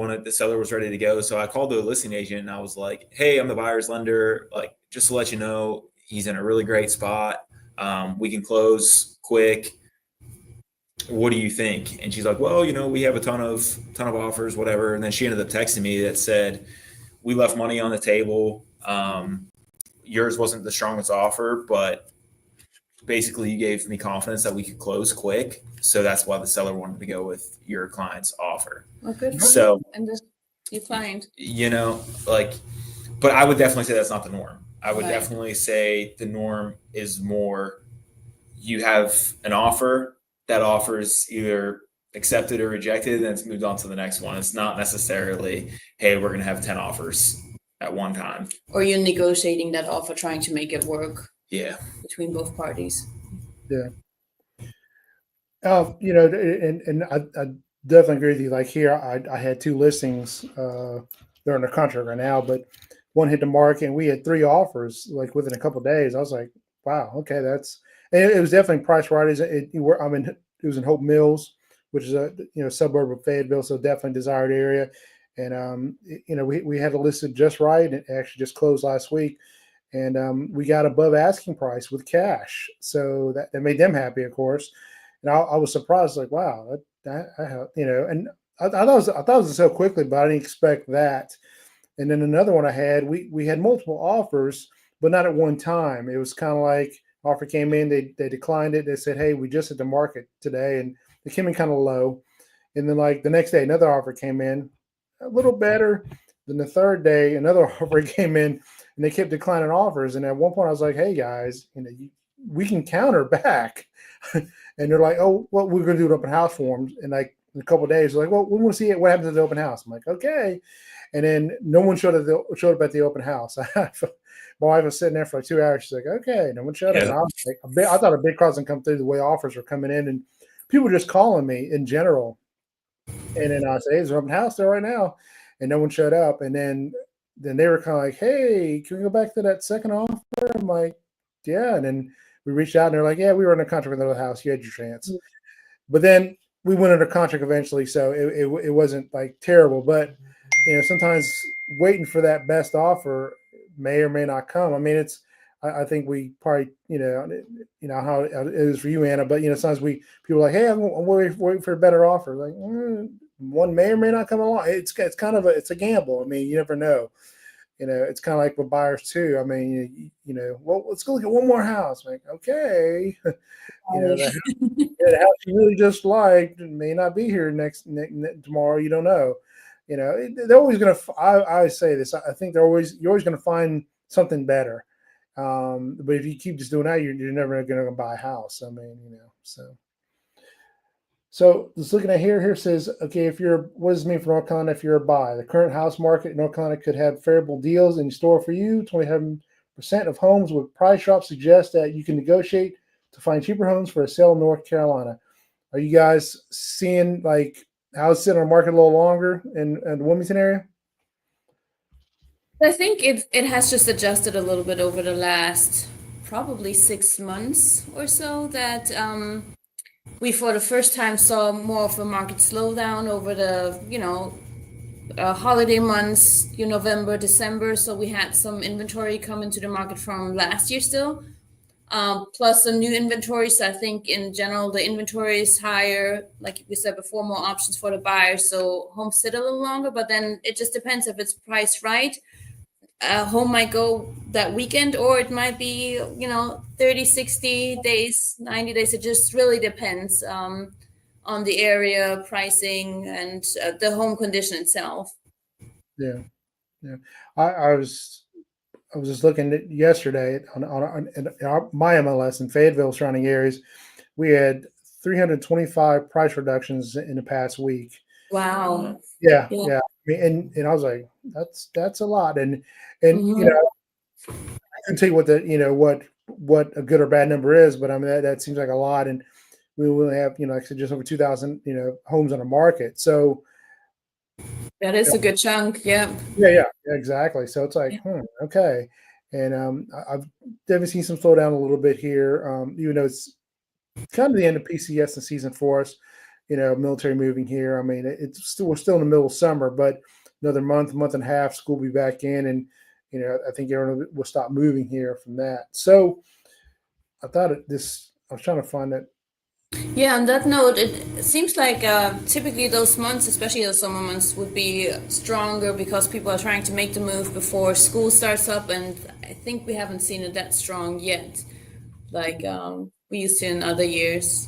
Speaker 3: was ready to go. So I called the listing agent and I was like, "Hey, I'm the buyer's lender. Like, just to let you know, he's in a really great spot. We can close quick. What do you think?" And she's like, "Well, we have a ton of offers, whatever." And then she ended up texting me that said, "We left money on the table. Yours wasn't the strongest offer, but basically you gave me confidence that we could close quick. So that's why the seller wanted to go with your client's offer."
Speaker 2: Well, good.
Speaker 3: So,
Speaker 2: and your client,
Speaker 3: but I would definitely say that's not the norm. I would
Speaker 2: Right.
Speaker 3: definitely say the norm is more, you have an offer, that offers either accepted or rejected, and it's moved on to the next one. It's not necessarily, hey, we're going to have 10 offers at one time.
Speaker 2: or you're negotiating that offer, trying to make it work
Speaker 3: Yeah.
Speaker 2: between both parties.
Speaker 1: Yeah. And I definitely agree with you. Like here, I had 2 listings. They're under contract right now, but one hit the market, and we had 3 offers like within a couple of days. I was like, wow, okay, it was definitely priced right. It was in Hope Mills, which is a suburb of Fayetteville, so definitely desired area. And we had it listed just right, and it actually just closed last week, and we got above asking price with cash, so that made them happy, of course. And I was surprised, like, wow, and I thought it was so quickly, but I didn't expect that. And then another one I had, we had multiple offers, but not at one time. It was kind of like offer came in, they declined it. They said, hey, we just hit the market today, and it came in kind of low. And then like the next day, another offer came in, a little better. Then the third day, another offer came in, and they kept declining offers. And at one point, I was like, hey guys, we can counter back. And they're like, oh, well, we're going to do an open house for them. And like in a couple of days, they're like, well, we want to see what happens at the open house. I'm like, okay. And then no one showed up at the open house. My wife was sitting there for like 2 hours. She's like, okay, no one showed up. And I was like, I thought a big crowd would come through the way offers were coming in, and people were just calling me in general. And then I said, hey, there's an open house there right now. And no one showed up. And then they were kind of like, hey, can we go back to that second offer? I'm like, yeah. And then we reached out and they're like, yeah, we were under contract with another house. You had your chance. Mm-hmm. But then we went under contract eventually. So it wasn't like terrible. But, sometimes waiting for that best offer may or may not come. I mean, I think we probably, how it is for you, Anna, but, sometimes people are like, hey, I'm waiting for a better offer. Like, one may or may not come along. It's kind of it's a gamble. I mean, you never know. It's kind of like with buyers too. I mean, well, let's go look at one more house. Like, okay, the house you really just liked may not be here tomorrow. You don't know. They're always going to. I say this. I think you're always going to find something better. But if you keep just doing that, you're never going to buy a house. I mean, So just looking at here says, okay, what does it mean for North Carolina if you're a buy? The current house market in North Carolina could have favorable deals in store for you. 27% of homes with price drops suggest that you can negotiate to find cheaper homes for a sale in North Carolina. Are you guys seeing like houses sitting on the market a little longer in the Wilmington area?
Speaker 2: I think it has just adjusted a little bit over the last probably 6 months or so that we for the first time saw more of a market slowdown over the holiday months, November, December. So we had some inventory come into the market from last year still, plus some new inventory. So I think in general the inventory is higher, like we said before, more options for the buyers. So homes sit a little longer, but then it just depends if it's priced right. Home might go that weekend, or it might be 30, 60 days, 90 days. It just really depends on the area, pricing, and the home condition itself.
Speaker 1: Yeah. I was just looking at yesterday on my MLS in Fayetteville surrounding areas. We had 325 price reductions in the past week.
Speaker 2: Wow.
Speaker 1: Yeah. I mean, and I was like, that's a lot. And mm-hmm. I couldn't tell you what a good or bad number is, but I mean that seems like a lot. And we will have like I said, just over 2,000 homes on the market. So
Speaker 2: that is a good chunk. Yeah,
Speaker 1: exactly. So it's like okay. And I've definitely seen some slowdown a little bit here. Even though it's kind of the end of PCS season for us. Military moving here. I mean, we're still in the middle of summer, but another month and a half, school will be back in, and I think everyone will stop moving here from that. So I thought I was trying to find that.
Speaker 2: Yeah, on that note, it seems like typically those months, especially those summer months, would be stronger because people are trying to make the move before school starts up, and I think we haven't seen it that strong yet, like we used to in other years.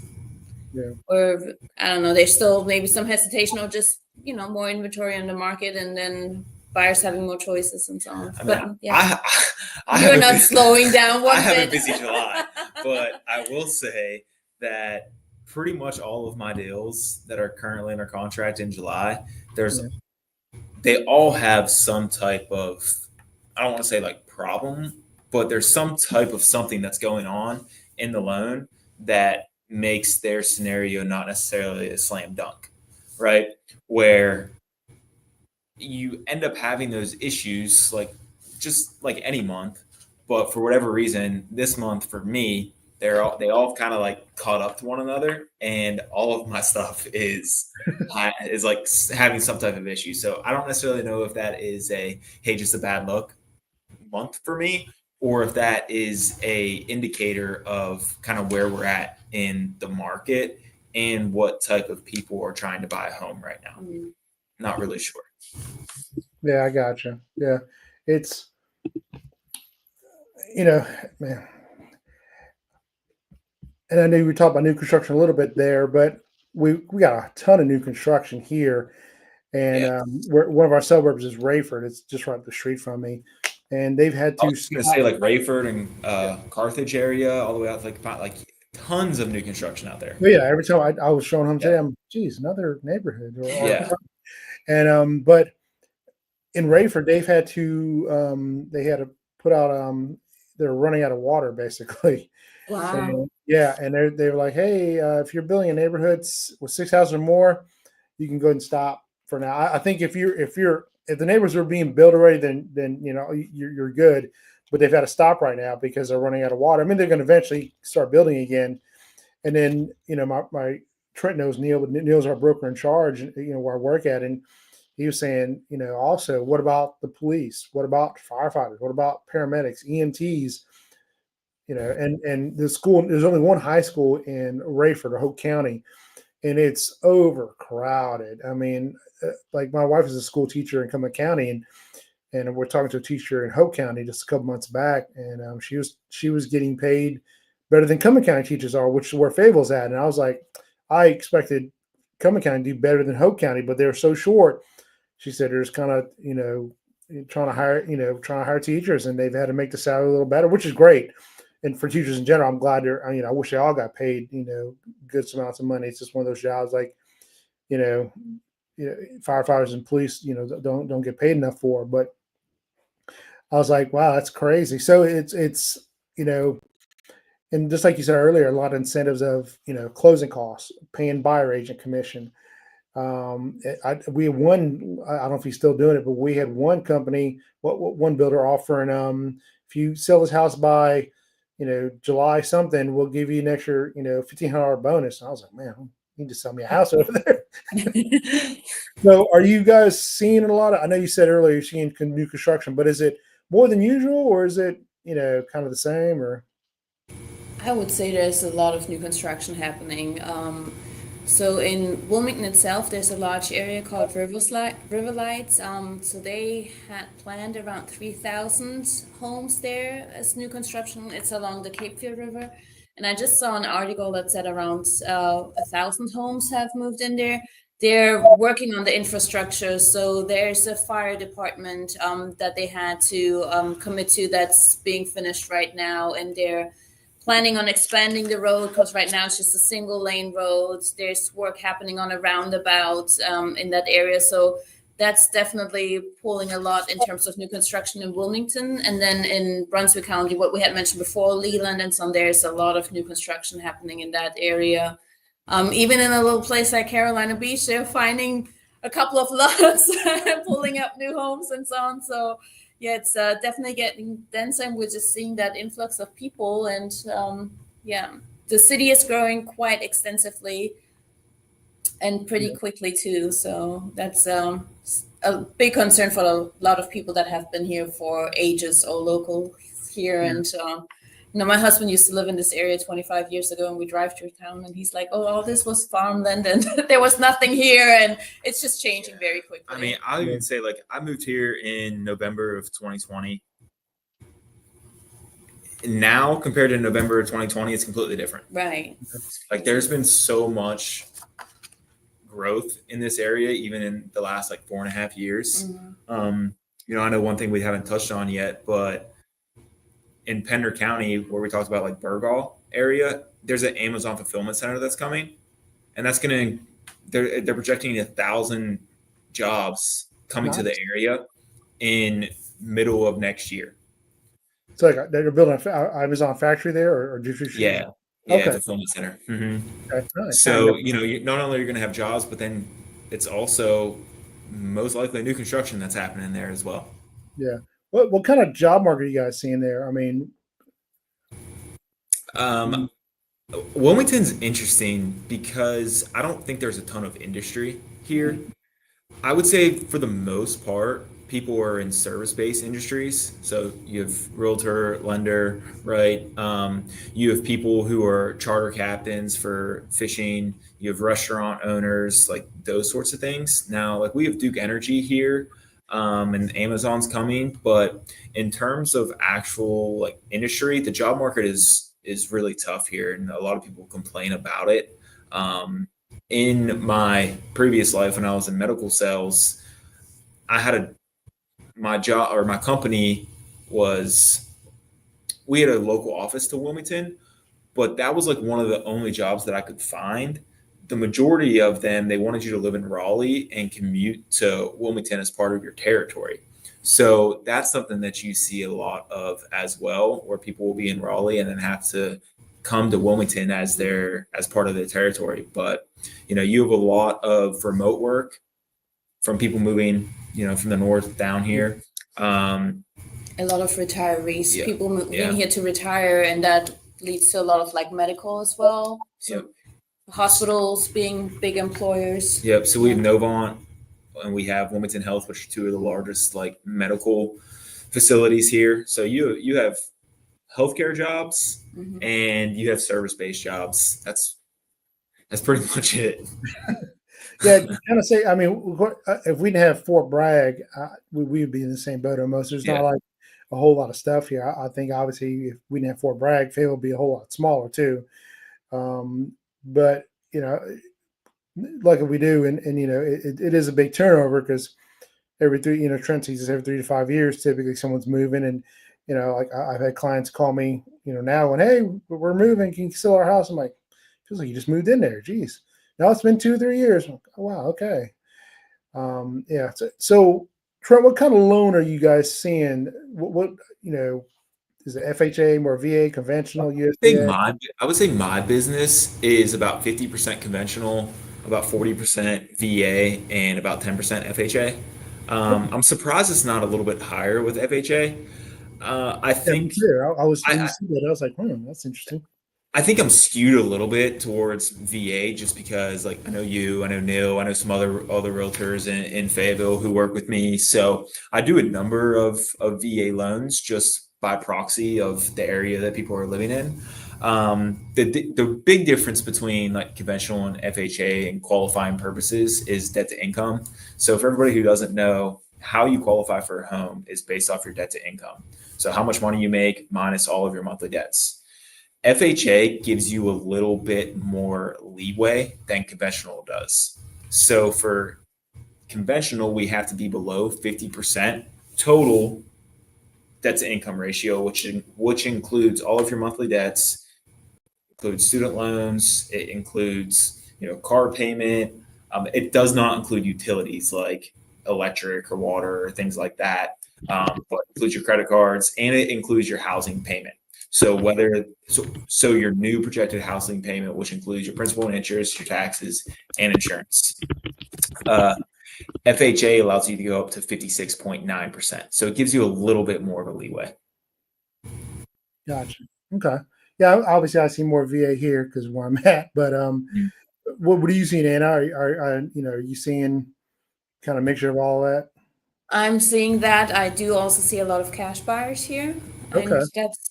Speaker 1: Yeah.
Speaker 2: Or I don't know, there's still maybe some hesitation or just more inventory on the market, and then buyers having more choices and so on. But yeah, you're not slowing down one bit.
Speaker 3: I have a busy July, but I will say that pretty much all of my deals that are currently under contract in July, they all have some type of, I don't want to say like problem, but there's some type of something that's going on in the loan that makes their scenario not necessarily a slam dunk, right? Where you end up having those issues just like any month, but for whatever reason, this month for me, they all kind of like caught up to one another, and all of my stuff is like having some type of issue. So I don't necessarily know if that is just a bad luck month for me, or if that is a indicator of kind of where we're at in the market and what type of people are trying to buy a home right now. Not really sure.
Speaker 1: Yeah, I gotcha. Yeah, it's man. And I know we talked about new construction a little bit there, but we got a ton of new construction here, and
Speaker 3: Yeah.
Speaker 1: one of our suburbs is Rayford. It's just right up the street from me, and they've had
Speaker 3: I
Speaker 1: to
Speaker 3: was going to say like Rayford and Carthage area, all the way out to like tons of new construction out there.
Speaker 1: yeah, every time I was showing home today,
Speaker 3: Yeah.
Speaker 1: I'm geez, another neighborhood.
Speaker 3: Yeah.
Speaker 1: And but in Rayford, they've had to they had to put out they're running out of water basically.
Speaker 2: Wow.
Speaker 1: And, yeah, and they were like, hey, if you're building a neighborhood with 6 houses or more, you can go ahead and stop for now. I think if the neighbors are being built already, then you're good. But they've got to stop right now because they're running out of water. I mean, they're going to eventually start building again. And then my Trent knows Neil, but Neil's our broker in charge. Where I work at, and he was saying, also, what about the police? What about firefighters? What about paramedics, EMTs? And the school, there's only one high school in Rayford or Hope County, and it's overcrowded. I mean, like my wife is a school teacher in Cumberland County, and we're talking to a teacher in Hope County just a couple months back, and she was getting paid better than Cumberland County teachers are, which is where Fayetteville's at. And I was like, I expected Cumberland County to do better than Hope County, but they're so short. She said there's kind of trying to hire teachers, and they've had to make the salary a little better, which is great. And for teachers in general, I'm glad I wish they all got paid, good amounts of money. It's just one of those jobs like, firefighters and police, don't get paid enough for. But I was like, wow, that's crazy. So it's and just like you said earlier, a lot of incentives of, closing costs, paying buyer agent commission. We had one, I don't know if he's still doing it, but we had one company, one builder offering, if you sell this house by, July something, we'll give you an extra, $1,500 bonus. And I was like, man, you need to sell me a house over there. So are you guys seeing a lot of, I know you said earlier you're seeing new construction, but is it more than usual, or is it, kind of the same, or?
Speaker 2: I would say there's a lot of new construction happening. So in Wilmington itself, there's a large area called Riverlights. So they had planned around 3,000 homes there as new construction. It's along the Cape Fear River. And I just saw an article that said around 1,000 homes have moved in there. They're working on the infrastructure. So there's a fire department that they had to commit to that's being finished right now. And they're planning on expanding the road because right now it's just a single lane road. There's work happening on a roundabout in that area. So that's definitely pulling a lot in terms of new construction in Wilmington. And then in Brunswick County, what we had mentioned before, Leland and some, there's a lot of new construction happening in that area. Even in a little place like Carolina Beach, they're finding a couple of lots, pulling up new homes and so on. So yeah, it's definitely getting denser, and we're just seeing that influx of people. And the city is growing quite extensively and pretty quickly too. So that's a big concern for a lot of people that have been here for ages or local here. And my husband used to live in this area 25 years ago, and we drive through town, and he's like, oh, all this was farmland and there was nothing here. And it's just changing very quickly.
Speaker 3: I mean, I'll even say, like, I moved here in November of 2020. Now, compared to November of 2020, it's completely different.
Speaker 2: Right.
Speaker 3: Like, there's been so much growth in this area, even in the last, 4.5 years. Mm-hmm. I know one thing we haven't touched on yet, but in Pender County, where we talked about Burgall area, there's an Amazon fulfillment center that's coming, and that's they're projecting 1,000 jobs coming to the area in middle of next year. So
Speaker 1: they're building an Amazon factory there, or distribution?
Speaker 3: Yeah, okay. Fulfillment center. Mm-hmm. Okay. Nice. So not only are you going to have jobs, but then it's also most likely new construction that's happening there as well.
Speaker 1: Yeah. What kind of job market are you guys seeing there? I mean,
Speaker 3: Wilmington's interesting because I don't think there's a ton of industry here. I would say for the most part, people who are in service-based industries. So you have realtor, lender, right? You have people who are charter captains for fishing. You have restaurant owners, like those sorts of things. Now, like we have Duke Energy here, and Amazon's coming, but in terms of actual like industry, the job market is really tough here, and a lot of people complain about it. In my previous life, when I was in medical sales, I had my job or my company was, we had a local office to Wilmington, but that was like one of the only jobs that I could find. The majority of them, they wanted you to live in Raleigh and commute to Wilmington as part of your territory. So that's something that you see a lot of as well, where people will be in Raleigh and then have to come to Wilmington as part of their territory. But you have a lot of remote work from people moving, from the north down here.
Speaker 2: A lot of retirees,
Speaker 3: Yeah.
Speaker 2: people moving
Speaker 3: Yeah.
Speaker 2: here to retire, and that leads to a lot of like medical as well. So
Speaker 3: Yep.
Speaker 2: hospitals being big employers.
Speaker 3: Yep. So we have Novant and we have Wilmington Health, which are two of the largest like medical facilities here. So you have healthcare jobs
Speaker 2: Mhm.
Speaker 3: and you have service-based jobs. That's pretty much it.
Speaker 1: Yeah, kind of say. I mean, if we didn't have Fort Bragg, we'd be in the same boat almost. There's not
Speaker 3: Yeah.
Speaker 1: like a whole lot of stuff here. I think obviously if we didn't have Fort Bragg, Fayetteville would be a whole lot smaller too. But like we do, and it is a big turnover because every three, Trent sees this every 3 to 5 years. Typically, someone's moving, and like I've had clients call me, now and hey, we're moving. Can you sell our house? I'm like, feels like you just moved in there. Geez. Now it's been 2 or 3 years. I'm like, oh, wow. Okay. Yeah. So Trent, what kind of loan are you guys seeing? What is it FHA, more VA, conventional, USDA?
Speaker 3: I would say my business is about 50% conventional, about 40% VA, and about 10% FHA. I'm surprised it's not a little bit higher with FHA. I
Speaker 1: Yeah, me
Speaker 3: think
Speaker 1: too. I was when you
Speaker 3: I,
Speaker 1: see that, I was like, that's interesting.
Speaker 3: I think I'm skewed a little bit towards VA just because, like, I know Neil, I know some other realtors in Fayetteville who work with me. So I do a number of VA loans just by proxy of the area that people are living in. The big difference between like conventional and FHA and qualifying purposes is debt to income. So for everybody who doesn't know, how you qualify for a home is based off your debt to income. So how much money you make minus all of your monthly debts. FHA gives you a little bit more leeway than conventional does. So for conventional, we have to be below 50% total debt to income ratio, which includes all of your monthly debts, includes student loans, it includes car payment. It does not include utilities like electric or water or things like that, but it includes your credit cards and it includes your housing payment. So so your new projected housing payment, which includes your principal and interest, your taxes, and insurance. FHA allows you to go up to 56.9%. So it gives you a little bit more of a leeway.
Speaker 1: Gotcha. Okay. Yeah, obviously I see more VA here because where I'm at. But what are you seeing, Anna? Are you seeing kind of mixture of all that?
Speaker 2: I'm seeing that. I do also see a lot of cash buyers here.
Speaker 1: Okay.
Speaker 2: And that's,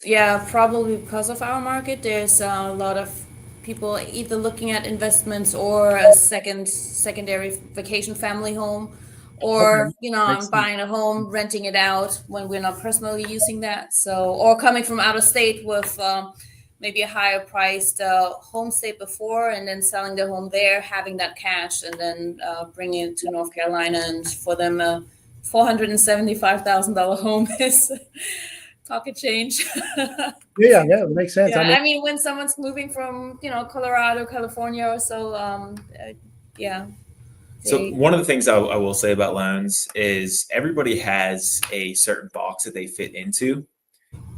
Speaker 2: probably because of our market. There's a lot of people either looking at investments or a secondary vacation family home, or,
Speaker 1: Makes
Speaker 2: I'm
Speaker 1: sense.
Speaker 2: buying a home, renting it out when we're not personally using that. So, or coming from out of state with maybe a higher priced home state before and then selling their home there, having that cash and then bringing it to North Carolina. And for them, $475,000 home is pocket change.
Speaker 1: Yeah, it makes sense.
Speaker 2: Yeah,
Speaker 1: I mean,
Speaker 2: when someone's moving from Colorado, California, or so, yeah.
Speaker 3: So one of the things I will say about loans is everybody has a certain box that they fit into,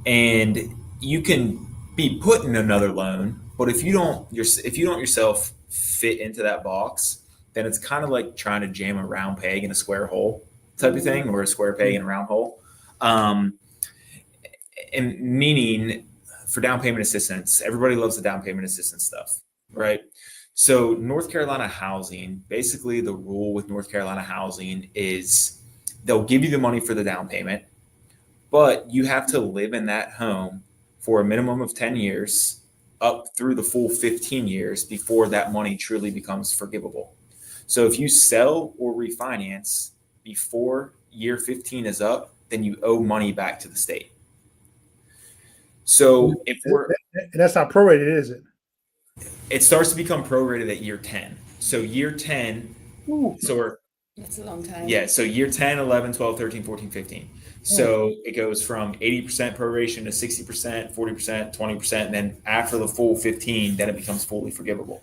Speaker 3: and you can be put in another loan, but if you don't yourself fit into that box, then it's kind of like trying to jam a round peg in a square hole type of thing, or a square peg in a round hole. And meaning for down payment assistance, everybody loves the down payment assistance stuff, right? So North Carolina housing, basically the rule with North Carolina housing is they'll give you the money for the down payment, but you have to live in that home for a minimum of 10 years up through the full 15 years before that money truly becomes forgivable. So if you sell or refinance before year 15 is up, then you owe money back to the state. So if
Speaker 1: and that's not prorated, is it?
Speaker 3: it starts to become prorated at year 10. So year 10, so we're,
Speaker 2: That's a long time.
Speaker 3: yeah, so year 10, 11, 12, 13, 14, 15. So it goes from 80% proration to 60%, 40%, 20%, and then after the full 15, then it becomes fully forgivable.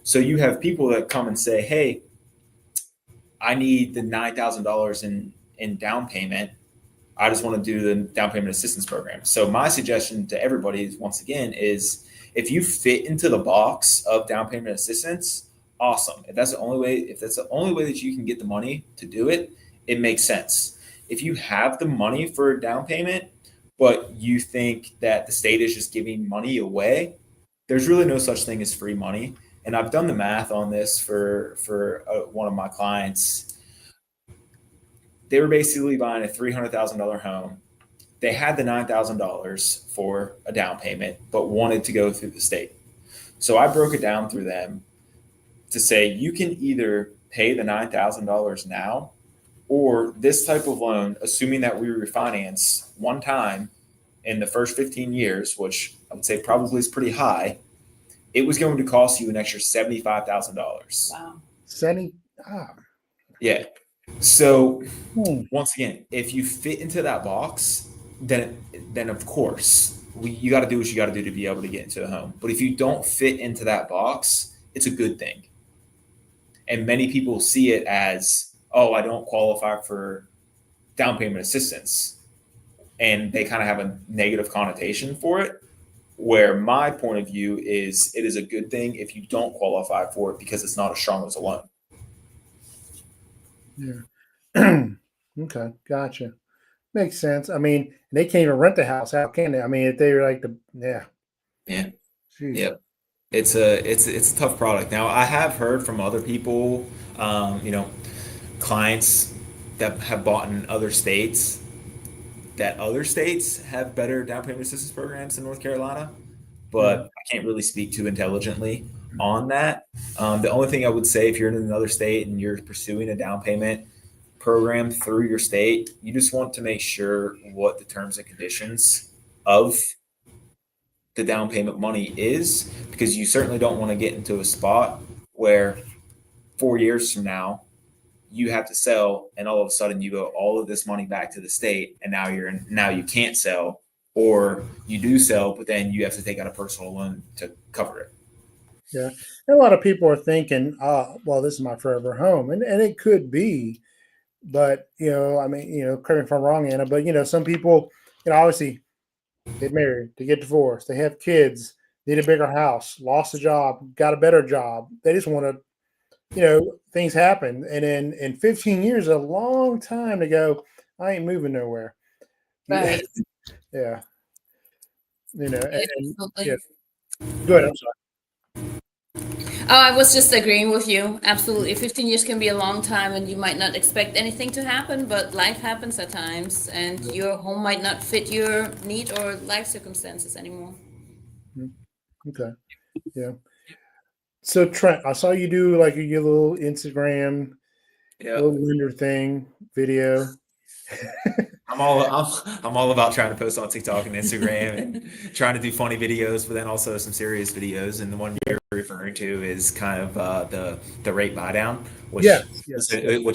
Speaker 3: So you have people that come and say, hey, I need the $9,000 in down payment. I just want to do the down payment assistance program. So my suggestion to everybody is, once again, is if you fit into the box of down payment assistance, awesome. If that's the only way that you can get the money to do it, it makes sense. If you have the money for a down payment, but you think that the state is just giving money away, there's really no such thing as free money. And I've done the math on this for one of my clients. They were basically buying a $300,000 home. They had the $9,000 for a down payment, but wanted to go through the state. So I broke it down through them to say, you can either pay the $9,000 now, or this type of loan, assuming that we refinance one time in the first 15 years, which I would say probably is pretty high, it was going to cost you an extra $75,000.
Speaker 2: Wow.
Speaker 1: 70.
Speaker 3: Yeah. So once again, if you fit into that box, then of course you got to do what you got to do to be able to get into the home. But if you don't fit into that box, it's a good thing. And many people see it as, oh, I don't qualify for down payment assistance. And they kind of have a negative connotation for it. Where my point of view is, it is a good thing if you don't qualify for it because it's not as strong as a loan.
Speaker 1: Yeah. Okay. Gotcha. Makes sense. I mean, they can't even rent the house. How can they? I mean, if they're like
Speaker 3: Yeah.
Speaker 1: Jeez.
Speaker 3: Yeah. It's a tough product. Now, I have heard from other people, clients that have bought in other states, that other states have better down payment assistance programs than North Carolina, but I can't really speak too intelligently on that. The only thing I would say, if you're in another state and you're pursuing a down payment program through your state, you just want to make sure what the terms and conditions of the down payment money is, because you certainly don't want to get into a spot where 4 years from now you have to sell and all of a sudden you owe all of this money back to the state, and now you can't sell, or you do sell but then you have to take out a personal loan to cover it.
Speaker 1: Yeah. And a lot of people are thinking, well, this is my forever home. And it could be, but I mean, correct me if I'm wrong, Anna, but some people, obviously get married, they get divorced, they have kids, need a bigger house, lost a job, got a better job. They just want to, things happen. And in 15 years, a long time to go, I ain't moving nowhere.
Speaker 2: Right.
Speaker 1: Yeah. And,
Speaker 2: Absolutely.
Speaker 1: yeah. Go ahead. I'm sorry.
Speaker 2: Oh, I was just agreeing with you. Absolutely. 15 years can be a long time and you might not expect anything to happen, but life happens at times and your home might not fit your need or life circumstances anymore.
Speaker 1: Okay. Yeah. So Trent, I saw you do like your little Instagram, little lender thing video.
Speaker 3: I'm all about trying to post on TikTok and Instagram and trying to do funny videos, but then also some serious videos. And the one you're referring to is kind of the rate buy down, which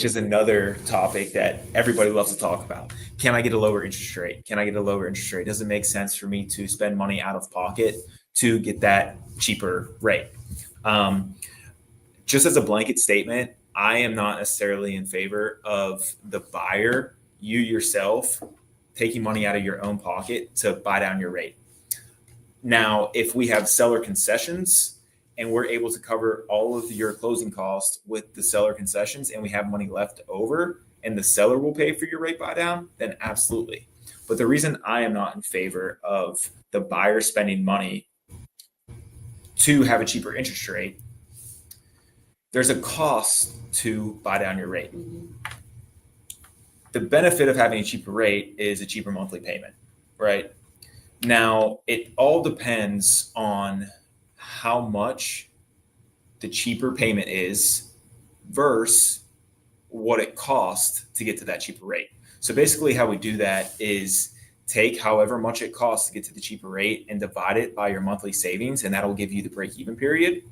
Speaker 3: is another topic that everybody loves to talk about. Can I get a lower interest rate? Can I get a lower interest rate? Does it make sense for me to spend money out of pocket to get that cheaper rate? Just as a blanket statement, I am not necessarily in favor of the buyer, you yourself, taking money out of your own pocket to buy down your rate. Now, if we have seller concessions and we're able to cover all of your closing costs with the seller concessions and we have money left over and the seller will pay for your rate buy down, then absolutely. But the reason I am not in favor of the buyer spending money to have a cheaper interest rate, there's a cost to buy down your rate. the benefit of having a cheaper rate is a cheaper monthly payment, right? Now, it all depends on how much the cheaper payment is versus what it costs to get to that cheaper rate. So basically how we do that is take however much it costs to get to the cheaper rate and divide it by your monthly savings, and that'll give you the break-even period.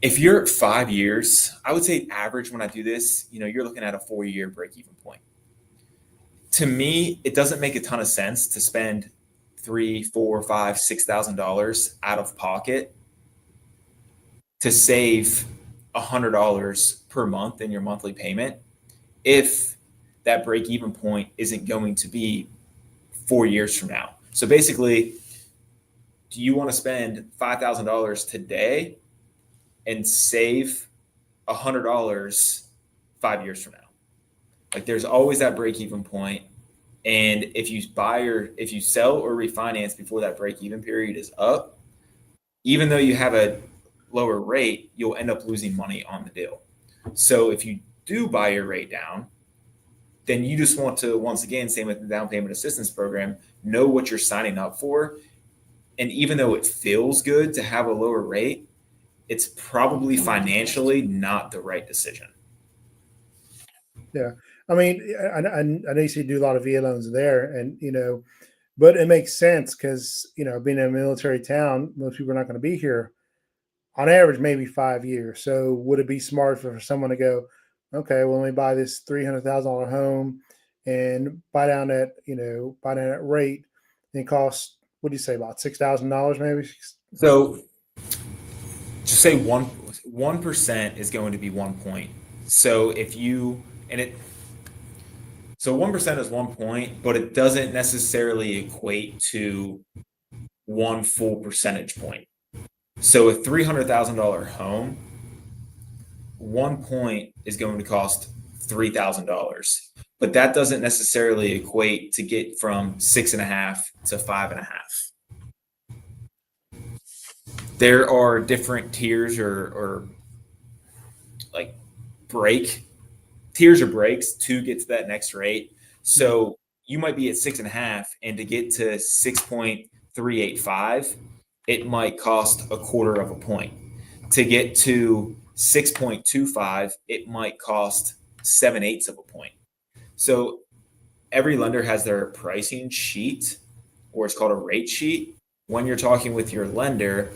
Speaker 3: If you're at 5 years, I would say average when I do this, you're looking at a 4-year break-even point. To me, it doesn't make a ton of sense to spend $3,000, $4,000, $5,000, $6,000 out of pocket to save $100 per month in your monthly payment if that break-even point isn't going to be 4 years from now. So basically, do you want to spend $5,000 today and save $100 5 years from now? Like, there's always that break-even point. And if you sell or refinance before that break-even period is up, even though you have a lower rate, you'll end up losing money on the deal. So if you do buy your rate down, then you just want to, once again, same with the down payment assistance program, know what you're signing up for. And even though it feels good to have a lower rate, it's probably financially not the right decision.
Speaker 1: Yeah. I mean, I know you do a lot of VA loans there, and, but it makes sense because, being in a military town, most people are not going to be here on average, maybe 5 years. So would it be smart for someone to go, okay, well, let me buy this $300,000 home and buy down that rate, and it costs, what do you say, about $6,000 maybe?
Speaker 3: So just say 1% is going to be 1 point. So so 1% is 1 point, but it doesn't necessarily equate to 1 full percentage point. So a $300,000 home, 1 point is going to cost $3,000, but that doesn't necessarily equate to get from 6.5 to 5.5. There are different tiers or like tiers or breaks to get to that next rate. So you might be at 6.5, and to get to 6.385, it might cost 1/4 of a point. To get to 6.25, it might cost 7/8 of a point. So every lender has their pricing sheet, or it's called a rate sheet. When you're talking with your lender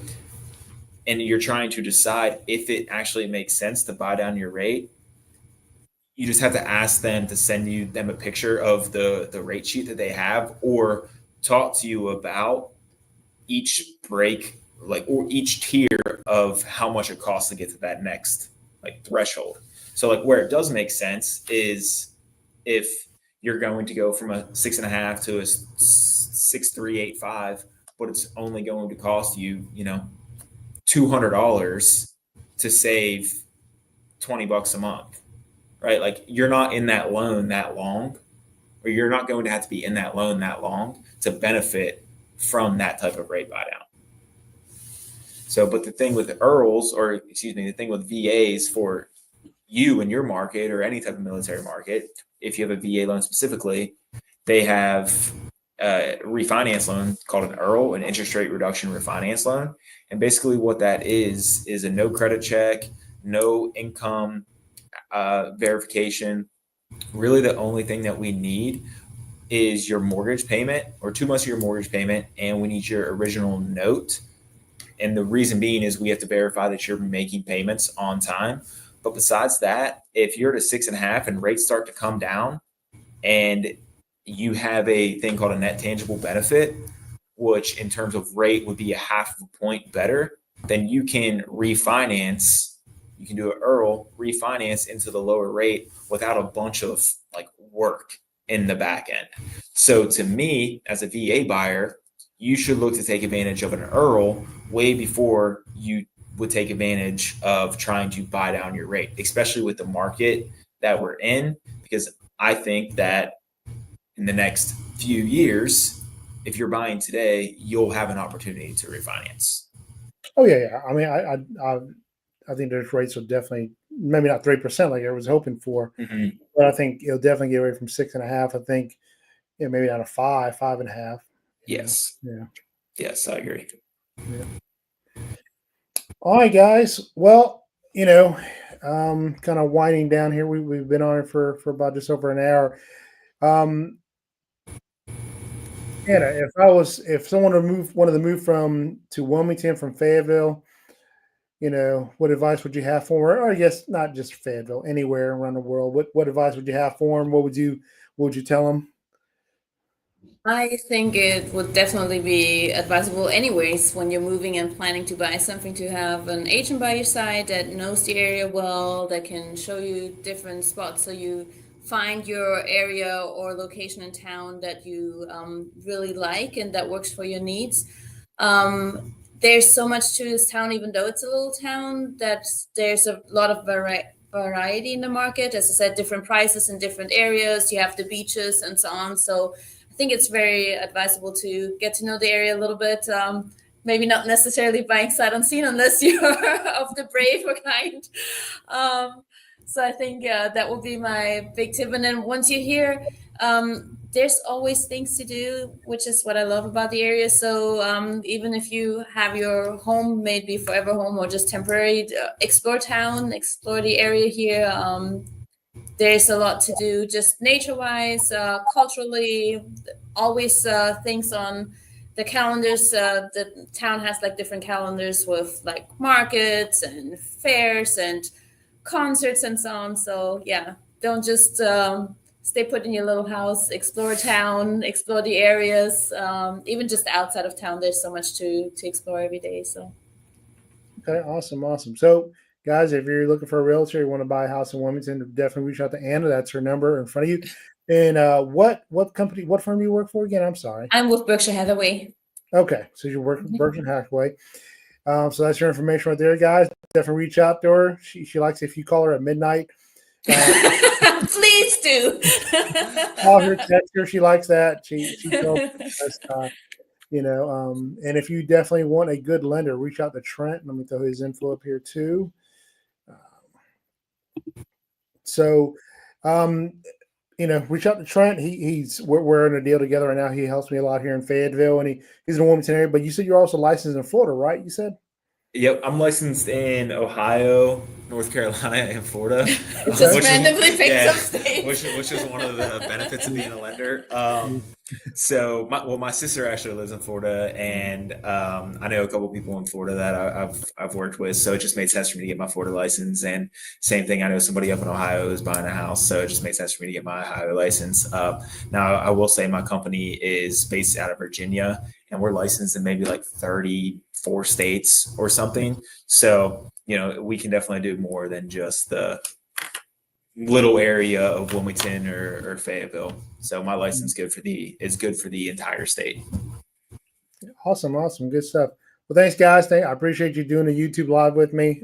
Speaker 3: and you're trying to decide if it actually makes sense to buy down your rate, you just have to ask them to send them a picture of the rate sheet that they have, or talk to you about each break, or each tier of how much it costs to get to that next threshold. So where it does make sense is if you're going to go from a 6.5 to a 6.385, but it's only going to cost you, $200 to save $20 a month, right? You're not in that loan that long, or you're not going to have to be in that loan that long to benefit from that type of rate buy down. So, but the thing with the the thing with VAs for you and your market, or any type of military market, if you have a VA loan specifically, they have a refinance loan called an ERL, an interest rate reduction refinance loan. And basically what that is a no credit check, no income verification. Really the only thing that we need is your mortgage payment, or 2 months of your mortgage payment, and we need your original note. And the reason being is we have to verify that you're making payments on time. But besides that, if you're at a 6.5 and rates start to come down, and you have a thing called a net tangible benefit, which in terms of rate would be 0.5 point better, then you can refinance. You can do an ERL, refinance into the lower rate without a bunch of work in the back end. So to me, as a VA buyer, you should look to take advantage of an ERL way before you would take advantage of trying to buy down your rate, especially with the market that we're in, because I think that in the next few years, if you're buying today, you'll have an opportunity to refinance.
Speaker 1: Oh yeah. I mean, I think those rates will definitely, maybe not 3% like I was hoping for,
Speaker 3: Mhm.
Speaker 1: but I think it'll definitely get away from 6.5. I think, maybe down to 5.5.
Speaker 3: Yes.
Speaker 1: Yeah.
Speaker 3: Yes, I agree.
Speaker 1: Yeah. All right, guys. Well, kind of winding down here. We've been on it for about just over an hour. Anna, if someone wanted to move to Wilmington from Fayetteville, what advice would you have for them? Or I guess not just Fayetteville, anywhere around the world. What advice would you have for them? What would you tell them?
Speaker 2: I think it would definitely be advisable, anyways, when you're moving and planning to buy something, to have an agent by your side that knows the area well, that can show you different spots so you find your area or location in town that you really like and that works for your needs. There's so much to this town, even though it's a little town, that there's a lot of variety in the market. As I said, different prices in different areas. You have the beaches and so on. So I think it's very advisable to get to know the area a little bit. Maybe not necessarily buying sight unseen unless you're of the brave or kind. So I think that would be my big tip. And then once you're here, there's always things to do, which is what I love about the area. So even if you have your home, maybe forever home or just temporary, explore town, explore the area here. There's a lot to do, just nature-wise, culturally. Always things on the calendars. The town has like different calendars with like markets and fairs and concerts and so on. So yeah, don't just stay put in your little house. Explore town, explore the areas. Even just outside of town, there's so much to explore every day. So
Speaker 1: Okay, awesome. So, guys, if you're looking for a realtor, you want to buy a house in Wilmington, definitely reach out to Anna. That's her number in front of you. And what firm do you work for again? I'm sorry.
Speaker 2: I'm with Berkshire Hathaway.
Speaker 1: Okay, so you work with Berkshire Hathaway. So that's your information right there, guys. Definitely reach out to her. She likes if you call her at midnight.
Speaker 2: Please do.
Speaker 1: Call her, text her. She likes that. She tells us, and if you definitely want a good lender, reach out to Trent. Let me throw his info up here too. Reach out to Trent. We're in a deal together right now. He helps me a lot here in Fayetteville, and he's in the Wilmington area. But you said you're also licensed in Florida, right? You said.
Speaker 3: Yep, I'm licensed in Ohio, North Carolina, and Florida.
Speaker 2: Just randomly picked some states.
Speaker 3: Which is one of the benefits of being a lender. So my sister actually lives in Florida, and I know a couple people in Florida that I've worked with. So it just made sense for me to get my Florida license. And same thing, I know somebody up in Ohio is buying a house, so it just made sense for me to get my Ohio license. Now I will say my company is based out of Virginia, and we're licensed in maybe like 34 states or something. So, we can definitely do more than just the little area of Wilmington or Fayetteville. So my license is good for the entire state.
Speaker 1: Awesome. Good stuff. Well, thanks guys. I appreciate you doing the YouTube live with me.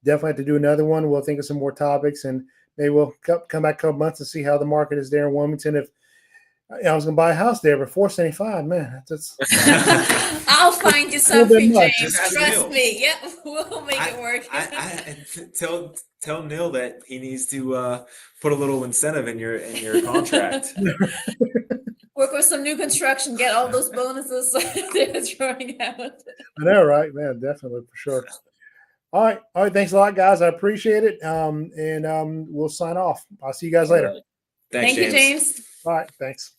Speaker 1: Definitely have to do another one. We'll think of some more topics, and maybe we'll come back a couple months and see how the market is there in Wilmington. If I was going to buy a house there, but $475, man, that's
Speaker 2: I'll find you something, James. Trust me. Yeah, we'll make it work.
Speaker 3: I tell Neil that he needs to put a little incentive in your contract.
Speaker 2: Work with some new construction, get all those bonuses they're throwing out.
Speaker 1: I know, right, man? Definitely, for sure. All right. Thanks a lot, guys. I appreciate it. And we'll sign off. I'll see you guys later.
Speaker 3: Thanks,
Speaker 2: Thank you, James.
Speaker 1: All right. Thanks.